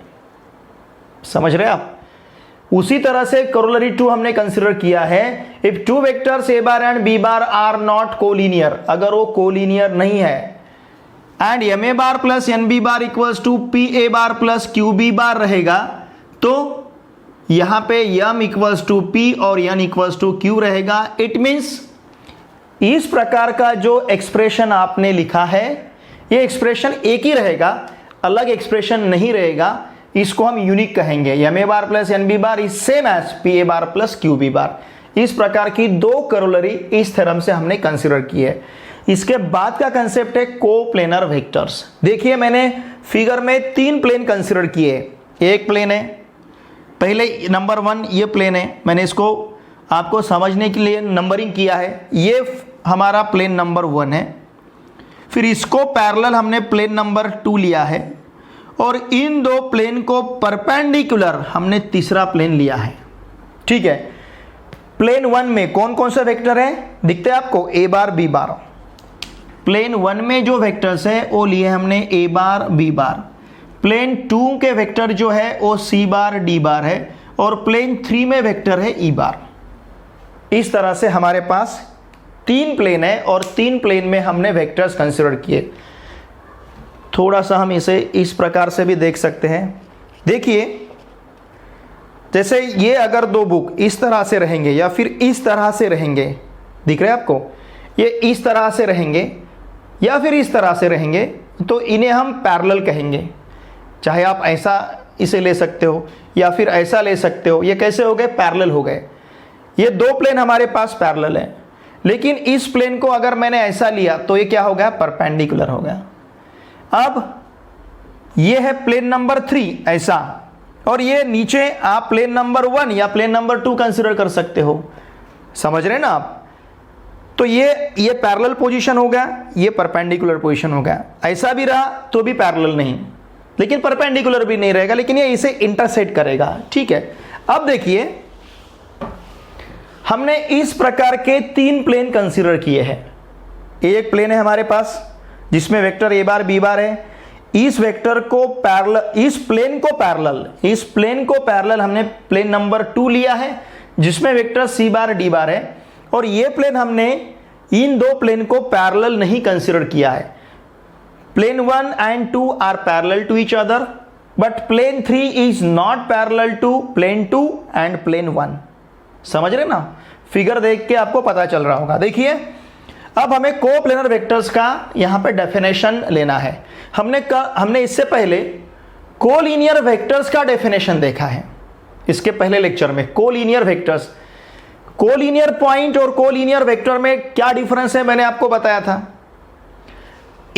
समझ रहे आप? उसी तरह से करोलरी 2 हमने कंसीडर किया है, if two vectors A bar and B bar are not collinear, अगर वो कोलिनियर नहीं है, and m A bar plus N B bar equals to p a bar plus q b bar रहेगा, तो यहां पे m इक्वल्स टू पी और n equals to q रहेगा। इट मीन्स इस प्रकार का जो एक्सप्रेशन आपने लिखा है, ये एक्सप्रेशन एक ही रहेगा, अलग एक्सप्रेशन नहीं रहेगा। इसको हम यूनिक कहेंगे। M A bar plus N B bar is same as p a bar plus q b bar. इस प्रकार की दो करोलरी इस थ्योरम से हमने कंसीडर की है। इसके बाद का कंसेप्ट है कोप्लेनर वेक्टर्स। देखिए मैंने फिगर में 3 प्लेन कंसीडर किए। एक प्लेन है, पहले नंबर 1 ये प्लेन है, मैंने इसको आपको समझने के लिए नंबरिंग किया है। ये हमारा प्लेन नंबर 1 है। फिर इसको पैरेलल हमने प्लेन नंबर 2 लिया है, और इन दो प्लेन को परपेंडिकुलर हमने तीसरा प्लेन लिया है। ठीक है, प्लेन 1 में कौन कौन सा वेक्टर है दिखते हैं आपको? ए बार बी बार। प्लेन 1 में जो वेक्टर्स है वो लिए हमने a bar b bar, plane 2 के वेक्टर जो है वो c बार d बार है, और प्लेन 3 में वेक्टर है e बार। इस तरह से हमारे पास 3 प्लेन है और 3 प्लेन में हमने वेक्टर्स कंसिडर किए। थोड़ा सा हम इसे इस प्रकार से भी देख सकते हैं। देखिए, जैसे ये अगर दो बुक इस तरह से रहेंगे या फिर इस तरह से रहेंगे, दिख रहे हैं आपको, ये इस तरह से रहेंगे या फिर इस तरह से रहेंगे, तो इन्हें हम पैरेलल कहेंगे। चाहे आप ऐसा इसे ले सकते हो या फिर ऐसा ले सकते हो। ये कैसे हो गए? पैरेलल हो गए। ये दो प्लेन हमारे पास पैरेलल है, लेकिन इस प्लेन को अगर मैंने ऐसा लिया तो ये क्या हो गया? परपेंडिकुलर हो गया। अब ये है प्लेन नंबर 3 ऐसा, और ये नीचे आप प्लेन नंबर 1 या प्लेन नंबर 2 कंसिडर कर सकते हो। समझ रहे हैं ना आप? तो ये पैरेलल पोजीशन हो गया, ये परपेंडिकुलर पोजीशन हो गया। ऐसा भी रहा तो भी पैरेलल नहीं, लेकिन परपेंडिकुलर भी नहीं रहेगा, लेकिन ये इसे इंटरसेक्ट करेगा। ठीक है, अब देखिए, हमने इस प्रकार के 3 प्लेन कंसीडर किए हैं। एक प्लेन है हमारे पास जिसमें वेक्टर a बार b बार है। इस वेक्टर को पैरेलल, इस प्लेन को पैरेलल हमने प्लेन नंबर 2 लिया है जिसमें वेक्टर c बार d बार है, और ये प्लेन हमने इन दो प्लेन को पैरेलल नहीं कंसीडर किया है। Plane 1 and 2 are parallel to each other, but plane 3 is not parallel to plane 2 and plane 1। समझ रहे ना? फिगर देख के आपको पता चल रहा होगा। देखिए, अब हमें कोप्लेनर वेक्टर्स का यहां पे डेफिनेशन लेना है। हमने इससे पहले कोलिनियर वेक्टर्स का डेफिनेशन देखा है। इसके पहले लेक्चर में कोलिनियर वेक्टर्स, कोलिनियर पॉइंट और कोलिनियर वेक्टर में क्या डिफरेंस है मैंने आपको बताया था।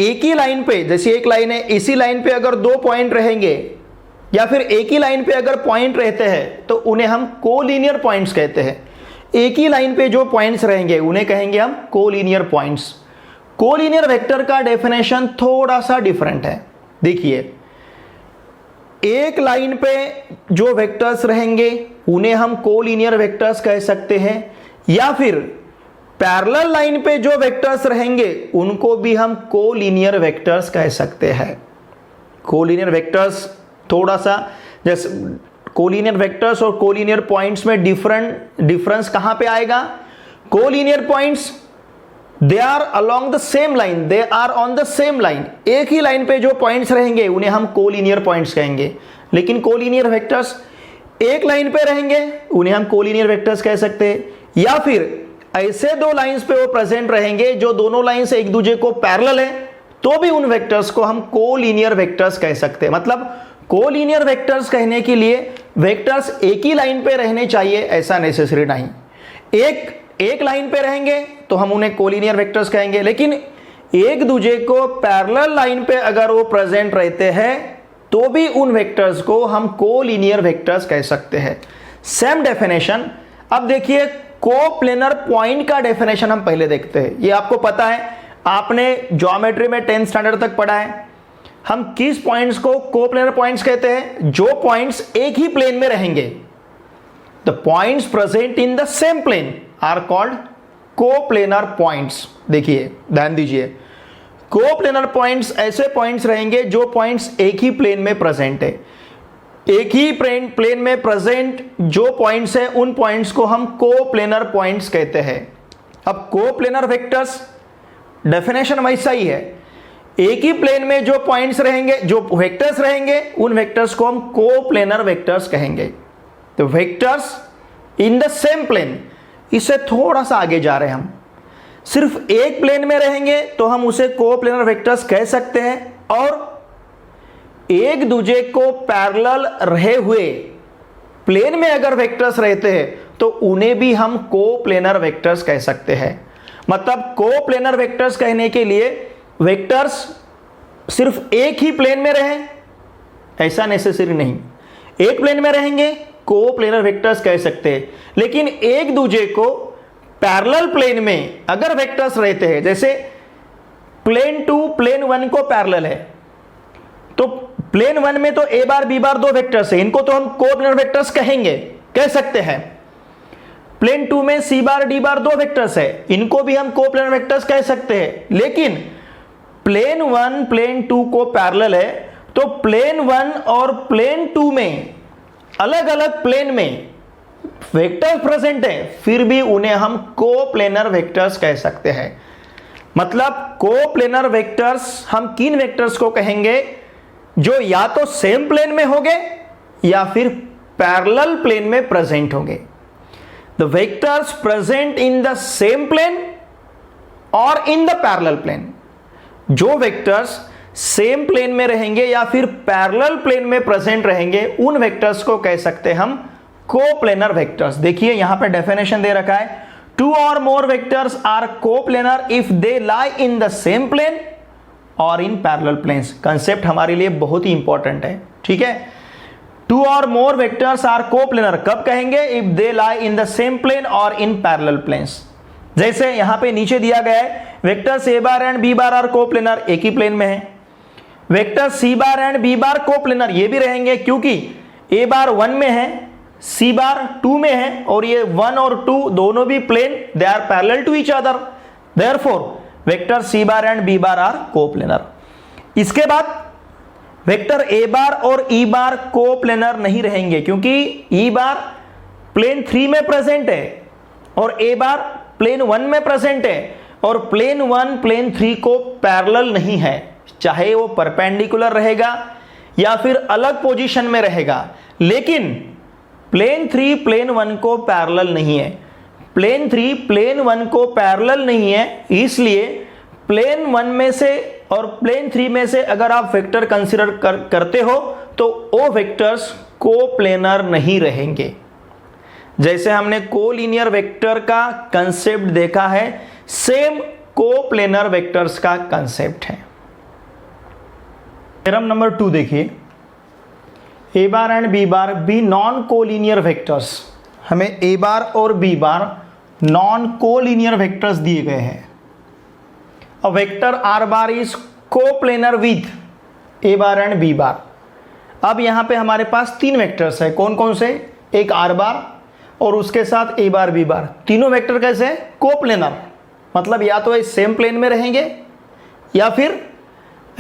एक ही लाइन पे, जैसे एक लाइन है, इसी लाइन पे अगर 2 पॉइंट रहेंगे या फिर एक ही लाइन पे अगर पॉइंट रहते हैं तो उन्हें हम कोलिनियर पॉइंट्स कहते हैं। एक ही लाइन पे जो पॉइंट्स रहेंगे उन्हें कहेंगे हम कोलिनियर पॉइंट्स। कोलिनियर वेक्टर का डेफिनेशन थोड़ा सा डिफरेंट है। देखिए, एक लाइन पे जो वेक्टर्स रहेंगे उन्हें हम कोलिनियर वेक्टर्स कह सकते हैं, या फिर पैरेलल लाइन पे जो वेक्टर्स रहेंगे उनको भी हम कोलिनियर वेक्टर्स कह सकते हैं। कोलिनियर वेक्टर्स थोड़ा सा, जैसे कोलिनियर वेक्टर्स और कोलिनियर पॉइंट्स में डिफरेंस कहां पे आएगा? Collinear points they are along the same line, they are on the same line. एक ही लाइन पे जो पॉइंट्स रहेंगे उन्हें हम कोलिनियर पॉइंट्स कहेंगे। लेकिन कोलिनियर वेक्टर्स एक लाइन पे रहेंगे उन्हें हम कोलिनियर वेक्टर्स कह सकते हैं, या फिर ऐसे दो लाइंस पे वो प्रेजेंट रहेंगे जो दोनों लाइन से एक दूसरे को पैरेलल है, तो भी उन वेक्टर्स को हम कोलिनियर वेक्टर्स कह सकते हैं। मतलब कोलिनियर वेक्टर्स कहने के लिए वेक्टर्स एक ही लाइन पे रहने चाहिए ऐसा नेसेसरी नहीं। एक लाइन पे रहेंगे तो हम उन्हें कोलिनियर वेक्टर्स कहेंगे, लेकिन एक दूसरे को पैरेलल लाइन पे अगर वो प्रेजेंट रहते हैं तो भी उन वेक्टर्स को हम कोलिनियर वेक्टर्स कह सकते हैं। Same definition. अब देखिए, कोप्लेनर पॉइंट का डेफिनेशन हम पहले देखते हैं। ये आपको पता है, आपने ज्योमेट्री में 10th स्टैंडर्ड तक पढ़ा है। हम किस पॉइंट्स को कोप्लेनर पॉइंट्स कहते हैं? जो पॉइंट्स एक ही प्लेन में रहेंगे। The points present in the same plane are called coplanar points. देखिए, ध्यान दीजिए, कोप्लेनर पॉइंट्स ऐसे पॉइंट्स रहेंगे जो पॉइंट्स एक ही प्लेन में प्रेजेंट है। एक ही प्लेन में प्रेजेंट जो पॉइंट्स है उन पॉइंट्स को हम कोप्लेनर पॉइंट्स कहते हैं। अब कोप्लेनर वेक्टर्स डेफिनेशन वैसा ही है। एक ही प्लेन में जो पॉइंट्स रहेंगे, जो वेक्टर्स रहेंगे, उन वेक्टर्स को हम कोप्लेनर वेक्टर्स कहेंगे। तो vectors in the same plane, इससे थोड़ा सा आगे जा रहे हैं हम। सिर्फ एक प्लेन में रहेंगे तो हम उसे कोप्लेनर वेक्टर्स कह सकते हैं, और एक दूसरे को पैरेलल रहे हुए प्लेन में अगर वेक्टर्स रहते हैं तो उन्हें भी हम कोप्लेनर वेक्टर्स कह सकते हैं। मतलब कोप्लेनर वेक्टर्स कहने के लिए वेक्टर्स सिर्फ एक ही प्लेन में रहें ऐसा नेसेसरी नहीं। एक प्लेन में रहेंगे कोप्लेनर वेक्टर्स कह सकते हैं, लेकिन एक दूसरे को पैरेलल प्लेन में अगर वेक्टर्स रहते हैं, जैसे प्लेन 2 प्लेन 1 को पैरेलल है, तो प्लेन 1 में तो a bar b bar 2 vectors है, इनको तो हम कोप्लेनर वेक्टर्स कहेंगे, कह सकते हैं। प्लेन 2 में c बार d बार 2 वेक्टर्स है, इनको भी हम कोप्लेनर वेक्टर्स कह सकते हैं। लेकिन प्लेन 1 प्लेन 2 को पैरेलल है, तो प्लेन 1 और प्लेन 2 में अलग अलग प्लेन में वेक्टर्स प्रेजेंट है, फिर भी उन्हें हम कोप्लेनर वेक्टर्स कह सकते हैं। मतलब कोप्लेनर वेक्टर्स हम किन वेक्टर्स को कहेंगे, जो या तो सेम प्लेन में होंगे या फिर पैरेलल प्लेन में प्रेजेंट होंगे। The vectors present in the same plane और इन द पैरेलल प्लेन, जो वेक्टर्स सेम प्लेन में रहेंगे या फिर पैरेलल प्लेन में प्रेजेंट रहेंगे, उन वेक्टर्स को कह सकते हैं हम कोप्लेनर वेक्टर्स। देखिए यहां पे डेफिनेशन दे रखा है, टू और more vectors are coplanar if they lie in the same plane और इन पैरेलल प्लेन्स। कंसेप्ट हमारे लिए बहुत ही इंपॉर्टेंट है, ठीक है। टू और मोर वेक्टर्स आर कोप्लेनर कब कहेंगे, if they lie in the same plane और इन पैरेलल प्लेन्स। जैसे यहां पे नीचे दिया गया है, vectors A bar and B bar are coplanar, एक ही प्लेन में है। Vector C bar and B bar coplanar, ये भी रहेंगे क्योंकि ए बार 1 में है, सी बार 2 में है, और ये 1 और 2 दोनों भी plane, they are parallel to each other, therefore vector C bar and B bar are coplanar. इसके बाद वेक्टर ए बार और ई बार कोप्लेनर नहीं रहेंगे, क्योंकि ई बार प्लेन 3 में प्रेजेंट है और ए बार प्लेन 1 में प्रेजेंट है, और प्लेन 1 प्लेन 3 को पैरेलल नहीं है, चाहे वो परपेंडिकुलर रहेगा या फिर अलग पोजीशन में रहेगा, लेकिन प्लेन 3 प्लेन 1 को पैरेलल नहीं है। प्लेन 3 प्लेन 1 को पैरेलल नहीं है, इसलिए प्लेन 1 में से और प्लेन 3 में से अगर आप वेक्टर कंसीडर करते हो तो वो वेक्टर्स कोप्लेनर नहीं रहेंगे। जैसे हमने कोलिनियर वेक्टर का कंसेप्ट देखा है, सेम कोप्लेनर वेक्टर्स का कंसेप्ट है। थ्योरम नंबर 2 देखिए, A bar and B bar be non collinear vectors. हमें ए बार और B bar non collinear vectors दिए गए हैं। A vector R bar is coplanar with A bar and B bar. अब यहां पे हमारे पास 3 वेक्टर्स है, कौन कौन से, एक आर बार और उसके साथ ए बार बी बार। तीनों वेक्टर कैसे, कोप्लेनर, मतलब या तो सेम प्लेन में रहेंगे या फिर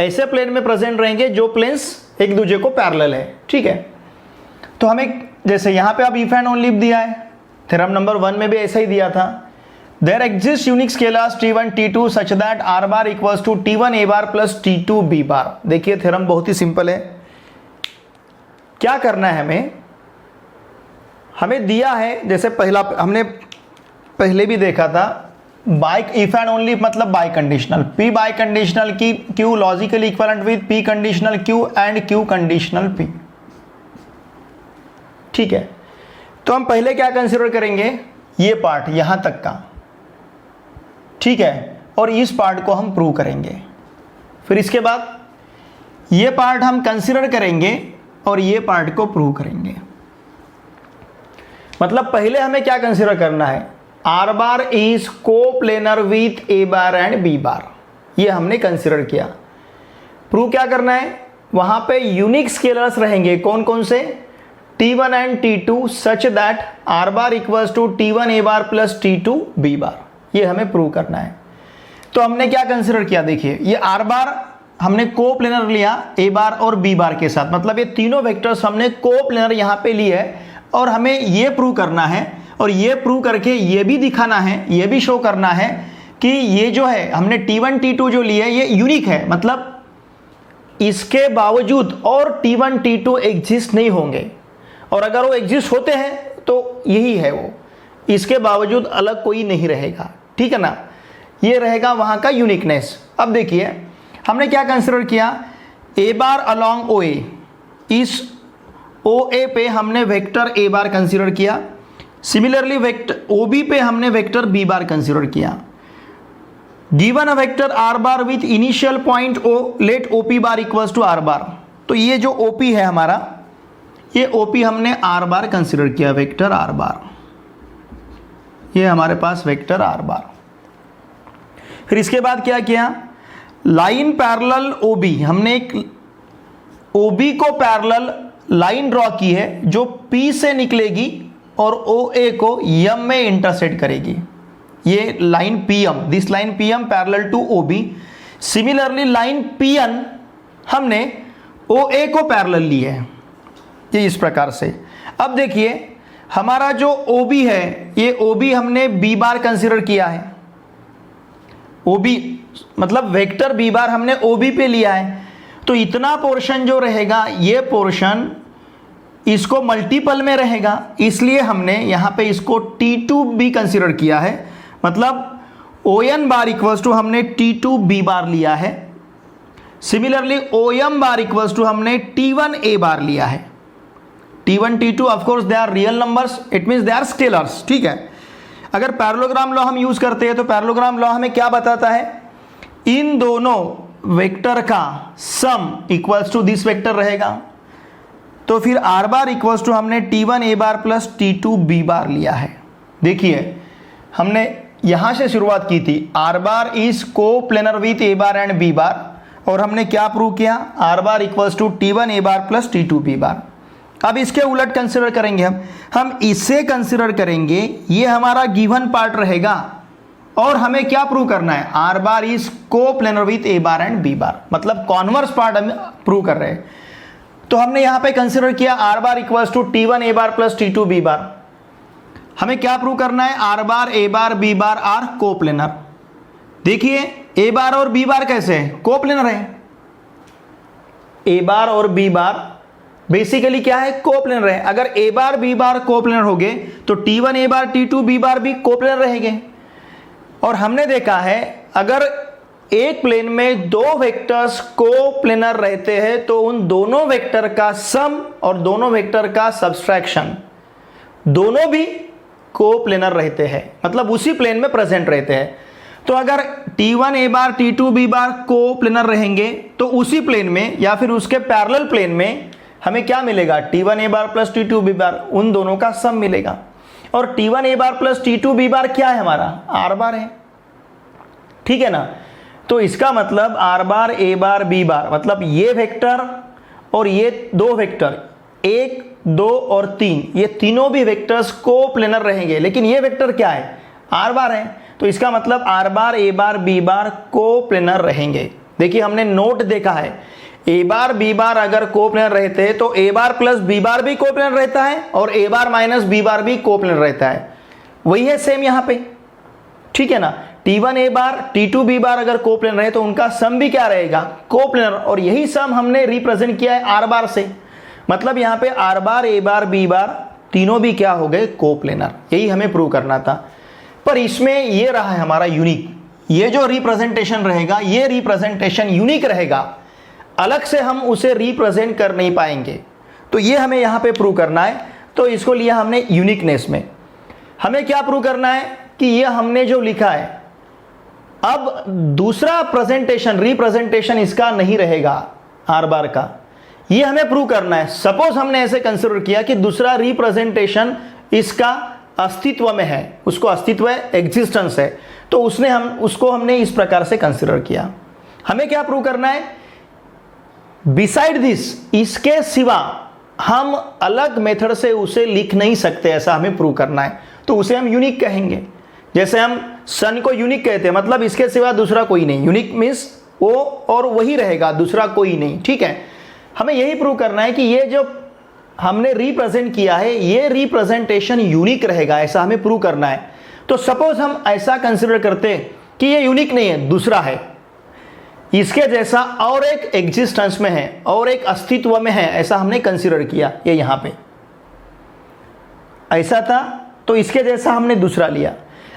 ऐसे प्लेन में प्रेजेंट रहेंगे जो प्लेन्स एक दूसरे को पैरेलल है, ठीक है। तो हमें जैसे यहां पे अब इफ एंड ओनली इफ दिया है, थ्योरम नंबर 1 में भी ऐसा ही दिया था। There exist unique scalars T1 T2 such that R bar equals to T1 A bar plus T2 B bar. देखिए थ्योरम बहुत ही सिंपल है। क्या करना है, हमें दिया है, जैसे पहला हमने पहले भी देखा था, बाई इफ एंड ओनली मतलब by conditional, P by conditional की Q logically equivalent with P conditional Q and Q conditional P, ठीक है। तो हम पहले क्या कंसीडर करेंगे, ये पार्ट यहां तक का, ठीक है, और इस पार्ट को हम प्रूव करेंगे। फिर इसके बाद ये पार्ट हम कंसीडर करेंगे और ये पार्ट को प्रूव करेंगे। मतलब पहले हमें क्या कंसीडर करना है, R bar is coplanar with A bar and B bar, ये हमने कंसीडर किया। प्रूव क्या करना है, वहां पे यूनिक स्केलर्स रहेंगे, कौन कौन से, T1 and T2 such that R bar equals to T1 A bar plus T2 B bar, ये हमें प्रूव करना है। तो हमने क्या कंसीडर किया, देखिए ये R बार हमने कोप्लेनर लिया A बार और B बार के साथ, मतलब ये तीनों वेक्टर्स हमने कोप्लेनर यहाँ पे लिए है, और हमें ये प्रूव करना है, और ये प्रूव करके ये भी दिखाना है, ये भी शो करना है कि ये जो है हमने T1 T2 जो लिए ये यूनिक है, मतलब इसके बावजूद और T1 T2 एग्जिस्ट नहीं होंगे, और अगर वो एग्जिस्ट होते हैं तो यही है वो, इसके बावजूद अलग कोई नहीं रहेगा, ठीक है ना, ये रहेगा वहां का यूनिकनेस। अब देखिए हमने क्या कंसीडर किया, ए बार अलोंग ओ ए, इस ओ ए पे हमने वेक्टर ए बार कंसीडर किया। सिमिलरली वेक्टर ओ बी पे हमने वेक्टर बी बार कंसीडर किया। Given a vector R bar with initial point O, let O P bar equals to R bar. तो ये जो ओ पी है हमारा, ये ओ पी हमने आर बार कंसीडर किया, वेक्टर आर बार, ये हमारे पास वेक्टर आर बार। फिर इसके बाद क्या किया, लाइन पैरेलल ओ बी, हमने एक ओ बी को पैरेलल लाइन ड्रॉ की है जो P से निकलेगी और OA को M में इंटरसेक्ट करेगी। ये line PM, this line PM parallel to OB। Similarly line PN हमने OA को पैरेलल ली है, ये इस प्रकार से। अब देखिए हमारा जो OB है, ये OB हमने B बार कंसिडर किया है। OB मतलब वेक्टर B बार हमने OB पे लिया है, तो इतना पोर्शन जो रहेगा, ये पोर्शन इसको मल्टीपल में रहेगा, इसलिए हमने यहाँ पे इसको T2B कंसिडर किया है। मतलब ON बार इक्वल्स टू हमने T2B बार लिया है। Similarly OM bar equals to हमने T1A बार लिया है। T1 T2 of course they are real numbers, it means they are scalars, ठीक है। अगर पैरेललोग्राम लॉ हम यूज करते हैं तो पैरेललोग्राम लॉ हमें क्या बताता है, इन दोनों वेक्टर का sum equals to this vector रहेगा। तो फिर R बार इक्वल्स टू हमने T1A bar plus T2B bar लिया है। देखिए हमने यहां से शुरुआत की थी, R bar is coplanar with A bar and B bar, और हमने क्या प्रूव किया, R bar equals to T1A bar plus T2B bar. अब इसके उलट कंसिडर करेंगे हम इसे कंसिडर करेंगे, ये हमारा गिवन पार्ट रहेगा, और हमें क्या प्रूव करना है, R bar is coplanar with A bar and B बार, मतलब कॉन्वर्स पार्ट हम प्रूव कर रहे हैं। तो हमने यहां पे कंसिडर किया R bar equals to T1A bar plus T2B bar. हमें क्या प्रूव करना है, R bar A bar B bar are coplanar. देखिए A बार और B बार कैसे है, कोप्लेनर है। A बार और B बार बेसिकली क्या है, कोप्लेनर है। अगर A bar B bar coplanar हो गए तो T1A बार T2B बार भी कोप्लेनर रहेंगे। और हमने देखा है अगर एक प्लेन में दो वेक्टर्स कोप्लेनर रहते हैं तो उन दोनों वेक्टर का सम और दोनों वेक्टर का सब्सट्रैक्शन दोनों भी कोप्लेनर रहते हैं, मतलब उसी प्लेन में प्रेजेंट रहते हैं। तो अगर T1A बार T2B बार कोप्लेनर रहेंगे तो उसी प्लेन में या फिर उसके पैरेलल प्लेन में हमें क्या मिलेगा, T1A बार प्लस T2B बार, उन दोनों का सम मिलेगा। और T1A बार प्लस T2B बार क्या है, हमारा R बार है, ठीक है ना। तो इसका मतलब R bar A bar B बार, मतलब ये वेक्टर और ये दो वेक्टर 1 2 और 3, ये तीनों भी वेक्टर्स कोप्लेनर रहेंगे, लेकिन ये वेक्टर क्या है, R बार है। तो इसका मतलब R bar A bar B bar coplanar रहेंगे। देखिए हमने नोट देखा है, A बार B बार अगर कोप्लेनर रहते हैं तो A बार प्लस B बार भी कोप्लेनर रहता है और A बार माइनस B बार भी कोप्लेनर रहता है। वही है सेम यहाँ पे, ठीक है ना। T1A बार T2B बार अगर कोप्लेनर रहे तो उनका सम भी क्या रहेगा, कोप्लेनर, और यही सम हमने रिप्रेजेंट किया है R बार से। मतलब यहाँ पे R bar A bar B बार तीनों भी क्या हो गए, कोप्लेनर। यही हमें प्रूव करना था। पर इसमें ये रहा है हमारा यूनिक, ये जो रिप्रेजेंटेशन रहेगा ये रिप्रेजेंटेशन यूनिक रहेगा, अलग से हम उसे रिप्रेजेंट कर नहीं पाएंगे। तो ये हमें यहाँ पे प्रूव करना है। तो इसको लिया हमने यूनिकनेस में। हमें क्या प्रूव करना है कि ये हमने जो लिखा है, अब दूसरा प्रेजेंटेशन रिप्रेजेंटेशन इसका नहीं रहेगा R बार का, ये हमें प्रूव करना है। सपोज हमने ऐसे कंसिडर किया कि दूसरा रिप्रेजेंटेशन इसका अस्तित्व में है, उसको अस्तित्व है, एग्जिस्टेंस है, तो उसको हमने इस प्रकार से कंसिडर किया। हमें क्या प्रूव करना है, बिसाइड दिस, इसके सिवा हम अलग मेथड से उसे लिख नहीं सकते, ऐसा हमें प्रूव करना है। तो उसे हम यूनिक कहेंगे। जैसे हम सन को यूनिक कहते हैं, मतलब इसके सिवा दूसरा कोई नहीं। यूनिक मीन्स वो और वही रहेगा, दूसरा कोई नहीं, ठीक है। हमें यही प्रूव करना है कि ये जो हमने रिप्रेजेंट किया है ये रिप्रेजेंटेशन यूनिक रहेगा, ऐसा हमें प्रूव करना है। तो सपोज हम ऐसा कंसिडर करते कि ये यूनिक नहीं है, दूसरा है, इसके जैसा और एक एग्जिस्टेंस में है और एक अस्तित्व में है, ऐसा हमने कंसिडर किया। ये यहां पे ऐसा था तो इसके जैसा हमने दूसरा लिया।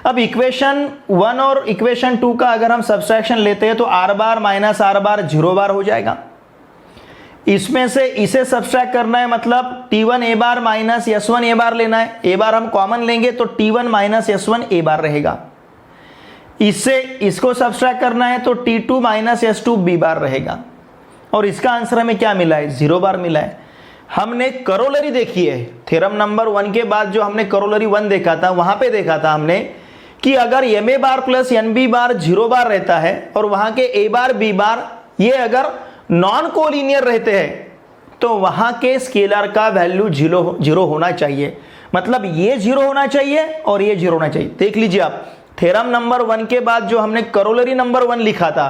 अब इक्वेशन 1 और इक्वेशन 2 का अगर हम सब्सट्रैक्शन लेते हैं तो R बार माइनस R बार 0 बार हो जाएगा। इसमें से इसे सब्सट्रैक्ट करना है, मतलब T1A बार माइनस S1A बार लेना है। A बार हम कॉमन लेंगे तो T1 माइनस S1A बार रहेगा। इससे इसको सब्सट्रैक्ट करना है तो T2 माइनस S2B बार रहेगा। और इसका आंसर हमें क्या मिला है, 0 बार मिला है। हमने करोलरी देखी है, थ्योरम नंबर 1 के बाद जो हमने करोलरी 1 देखा था, वहां पे देखा था हमने कि अगर MA बार प्लस NB बार 0 बार रहता है और वहां के A बार B बार ये अगर नॉन कोलिनियर रहते हैं तो वहां के स्केलर का वैल्यू 0 होना चाहिए। मतलब ये 0 होना चाहिए और ये 0 होना चाहिए। देख लीजिए आप, थ्योरम नंबर 1 के बाद जो हमने करोलरी नंबर 1 लिखा था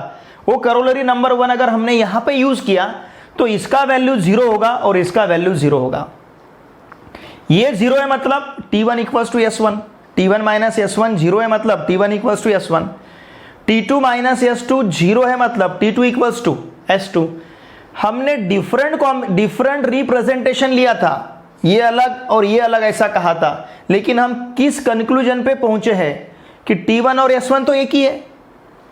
वो करोलरी नंबर 1 अगर हमने यहां पे यूज किया तो इसका वैल्यू 0 होगा और इसका वैल्यू 0 होगा। ये 0 है मतलब T1 equals to S1, T1 minus S1 0 है मतलब T1 equals to S1, T2 minus S2 0 है मतलब T2 इक्वल्स टू S2। हमने डिफरेंट रिप्रेजेंटेशन लिया था, ये अलग और ये अलग ऐसा कहा था, लेकिन हम किस कंक्लूजन पे पहुंचे हैं कि T1 और S1 तो एक ही है।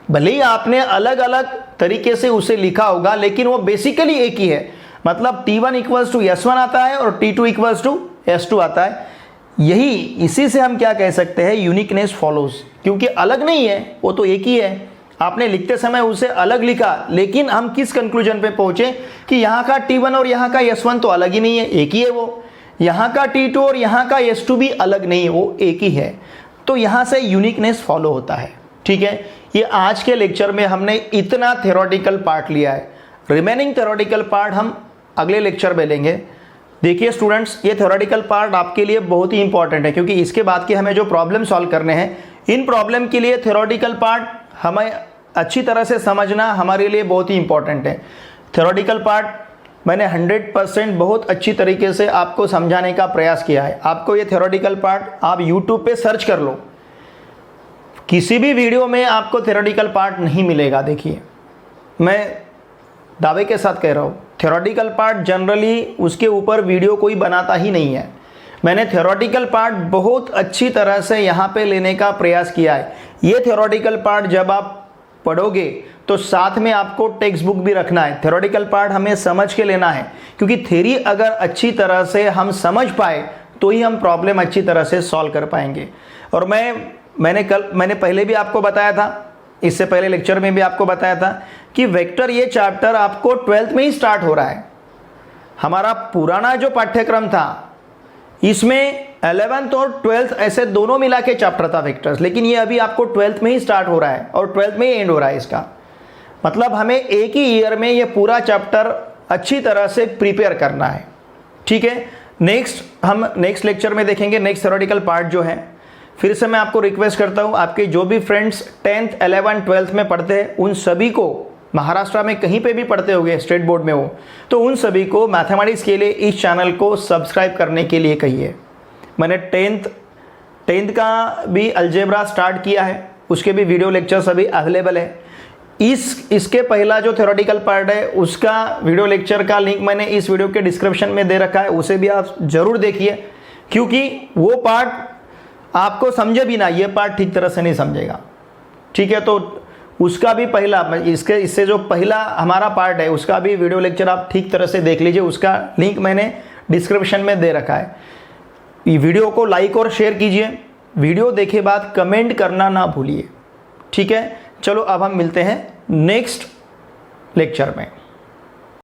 भले ही आपने अलग अलग तरीके से उसे लिखा होगा, लेकिन वो बेसिकली एक ही है। मतलब T1 इक्वल्स टू S1 आता है और T2 इक्वल्स टू S2 आता है। यही इसी से हम क्या कह सकते हैं, यूनिकनेस फॉलोज, क्योंकि अलग नहीं है, वो तो एक ही है। आपने लिखते समय उसे अलग लिखा, लेकिन हम किस कंक्लूजन पे पहुंचे कि यहाँ का T1 और यहाँ का S1 तो अलग ही नहीं है, एक ही है वो। यहाँ का T2 और यहाँ का S2 भी अलग नहीं है, वो एक ही है। तो यहाँ से यूनिकनेस फॉलो होता है। ठीक है, ये आज के लेक्चर में हमने इतना थ्योरेटिकल पार्ट लिया है। रिमेनिंग थ्योरेटिकल पार्ट हम अगले लेक्चर में लेंगे। देखिए स्टूडेंट्स, ये थ्योरेटिकल पार्ट आपके लिए बहुत ही इंपॉर्टेंट है, क्योंकि इसके बाद के हमें जो प्रॉब्लम सॉल्व करने हैं, इन प्रॉब्लम के लिए थ्योरेटिकल पार्ट हमें अच्छी तरह से समझना हमारे लिए बहुत ही इंपॉर्टेंट है। थ्योरेटिकल पार्ट मैंने 100% बहुत अच्छी तरीके से आपको समझाने का प्रयास किया है। आपको ये थ्योरेटिकल पार्ट आप यूट्यूब पे सर्च कर लो, किसी भी वीडियो में आपको थ्योरेटिकल पार्ट नहीं मिलेगा। देखिए, मैं दावे के साथ कह रहा हूँ, थ्योरेटिकल पार्ट जनरली उसके ऊपर वीडियो कोई बनाता ही नहीं है। मैंने थ्योरेटिकल पार्ट बहुत अच्छी तरह से यहाँ पे लेने का प्रयास किया है। ये थ्योरेटिकल पार्ट जब आप पढ़ोगे तो साथ में आपको टेक्स्ट बुक भी रखना है। थ्योरेटिकल पार्ट हमें समझ के लेना है, क्योंकि थ्योरी अगर अच्छी तरह से हम समझ पाए तो ही हम प्रॉब्लम अच्छी तरह से सॉल्व कर पाएंगे। और मैंने पहले भी आपको बताया था, इससे पहले लेक्चर में भी आपको बताया था कि वेक्टर ये चैप्टर आपको 12th में ही स्टार्ट हो रहा है। हमारा पुराना जो पाठ्यक्रम था इसमें 11th और 12th ऐसे दोनों मिला के चैप्टर था वेक्टर्स, लेकिन ये अभी आपको 12th में ही स्टार्ट हो रहा है और 12th में ही एंड हो रहा है। इसका मतलब हमें एक ही ईयर में ये पूरा चैप्टर अच्छी तरह से प्रिपेयर करना है। ठीक है, हम नेक्स्ट लेक्चर में देखेंगे नेक्स्ट थ्योरेटिकल पार्ट जो है। फिर से मैं आपको रिक्वेस्ट करता हूँ, आपके जो भी फ्रेंड्स 10th, 11th, 12th में पढ़ते हैं, उन सभी को, महाराष्ट्र में कहीं पे भी पढ़ते होंगे स्टेट बोर्ड में हो, तो उन सभी को मैथमेटिक्स के लिए इस चैनल को सब्सक्राइब करने के लिए कहिए। मैंने 10th का भी अलजेब्रा स्टार्ट किया है, उसके भी वीडियो लेक्चर्स अभी अवेलेबल है। इसके पहला जो थ्योरेटिकल पार्ट है उसका वीडियो लेक्चर का लिंक मैंने इस वीडियो के डिस्क्रिप्शन में दे रखा है, उसे भी आप ज़रूर देखिए, क्योंकि वो पार्ट आपको समझे भी ना, ये पार्ट ठीक तरह से नहीं समझेगा। ठीक है, तो उसका भी पहला, इससे जो पहला हमारा पार्ट है उसका भी वीडियो लेक्चर आप ठीक तरह से देख लीजिए, उसका लिंक मैंने डिस्क्रिप्शन में दे रखा है। ये वीडियो को लाइक और शेयर कीजिए, वीडियो देखे बाद कमेंट करना ना भूलिए। ठीक है, चलो अब हम मिलते हैं नेक्स्ट लेक्चर में।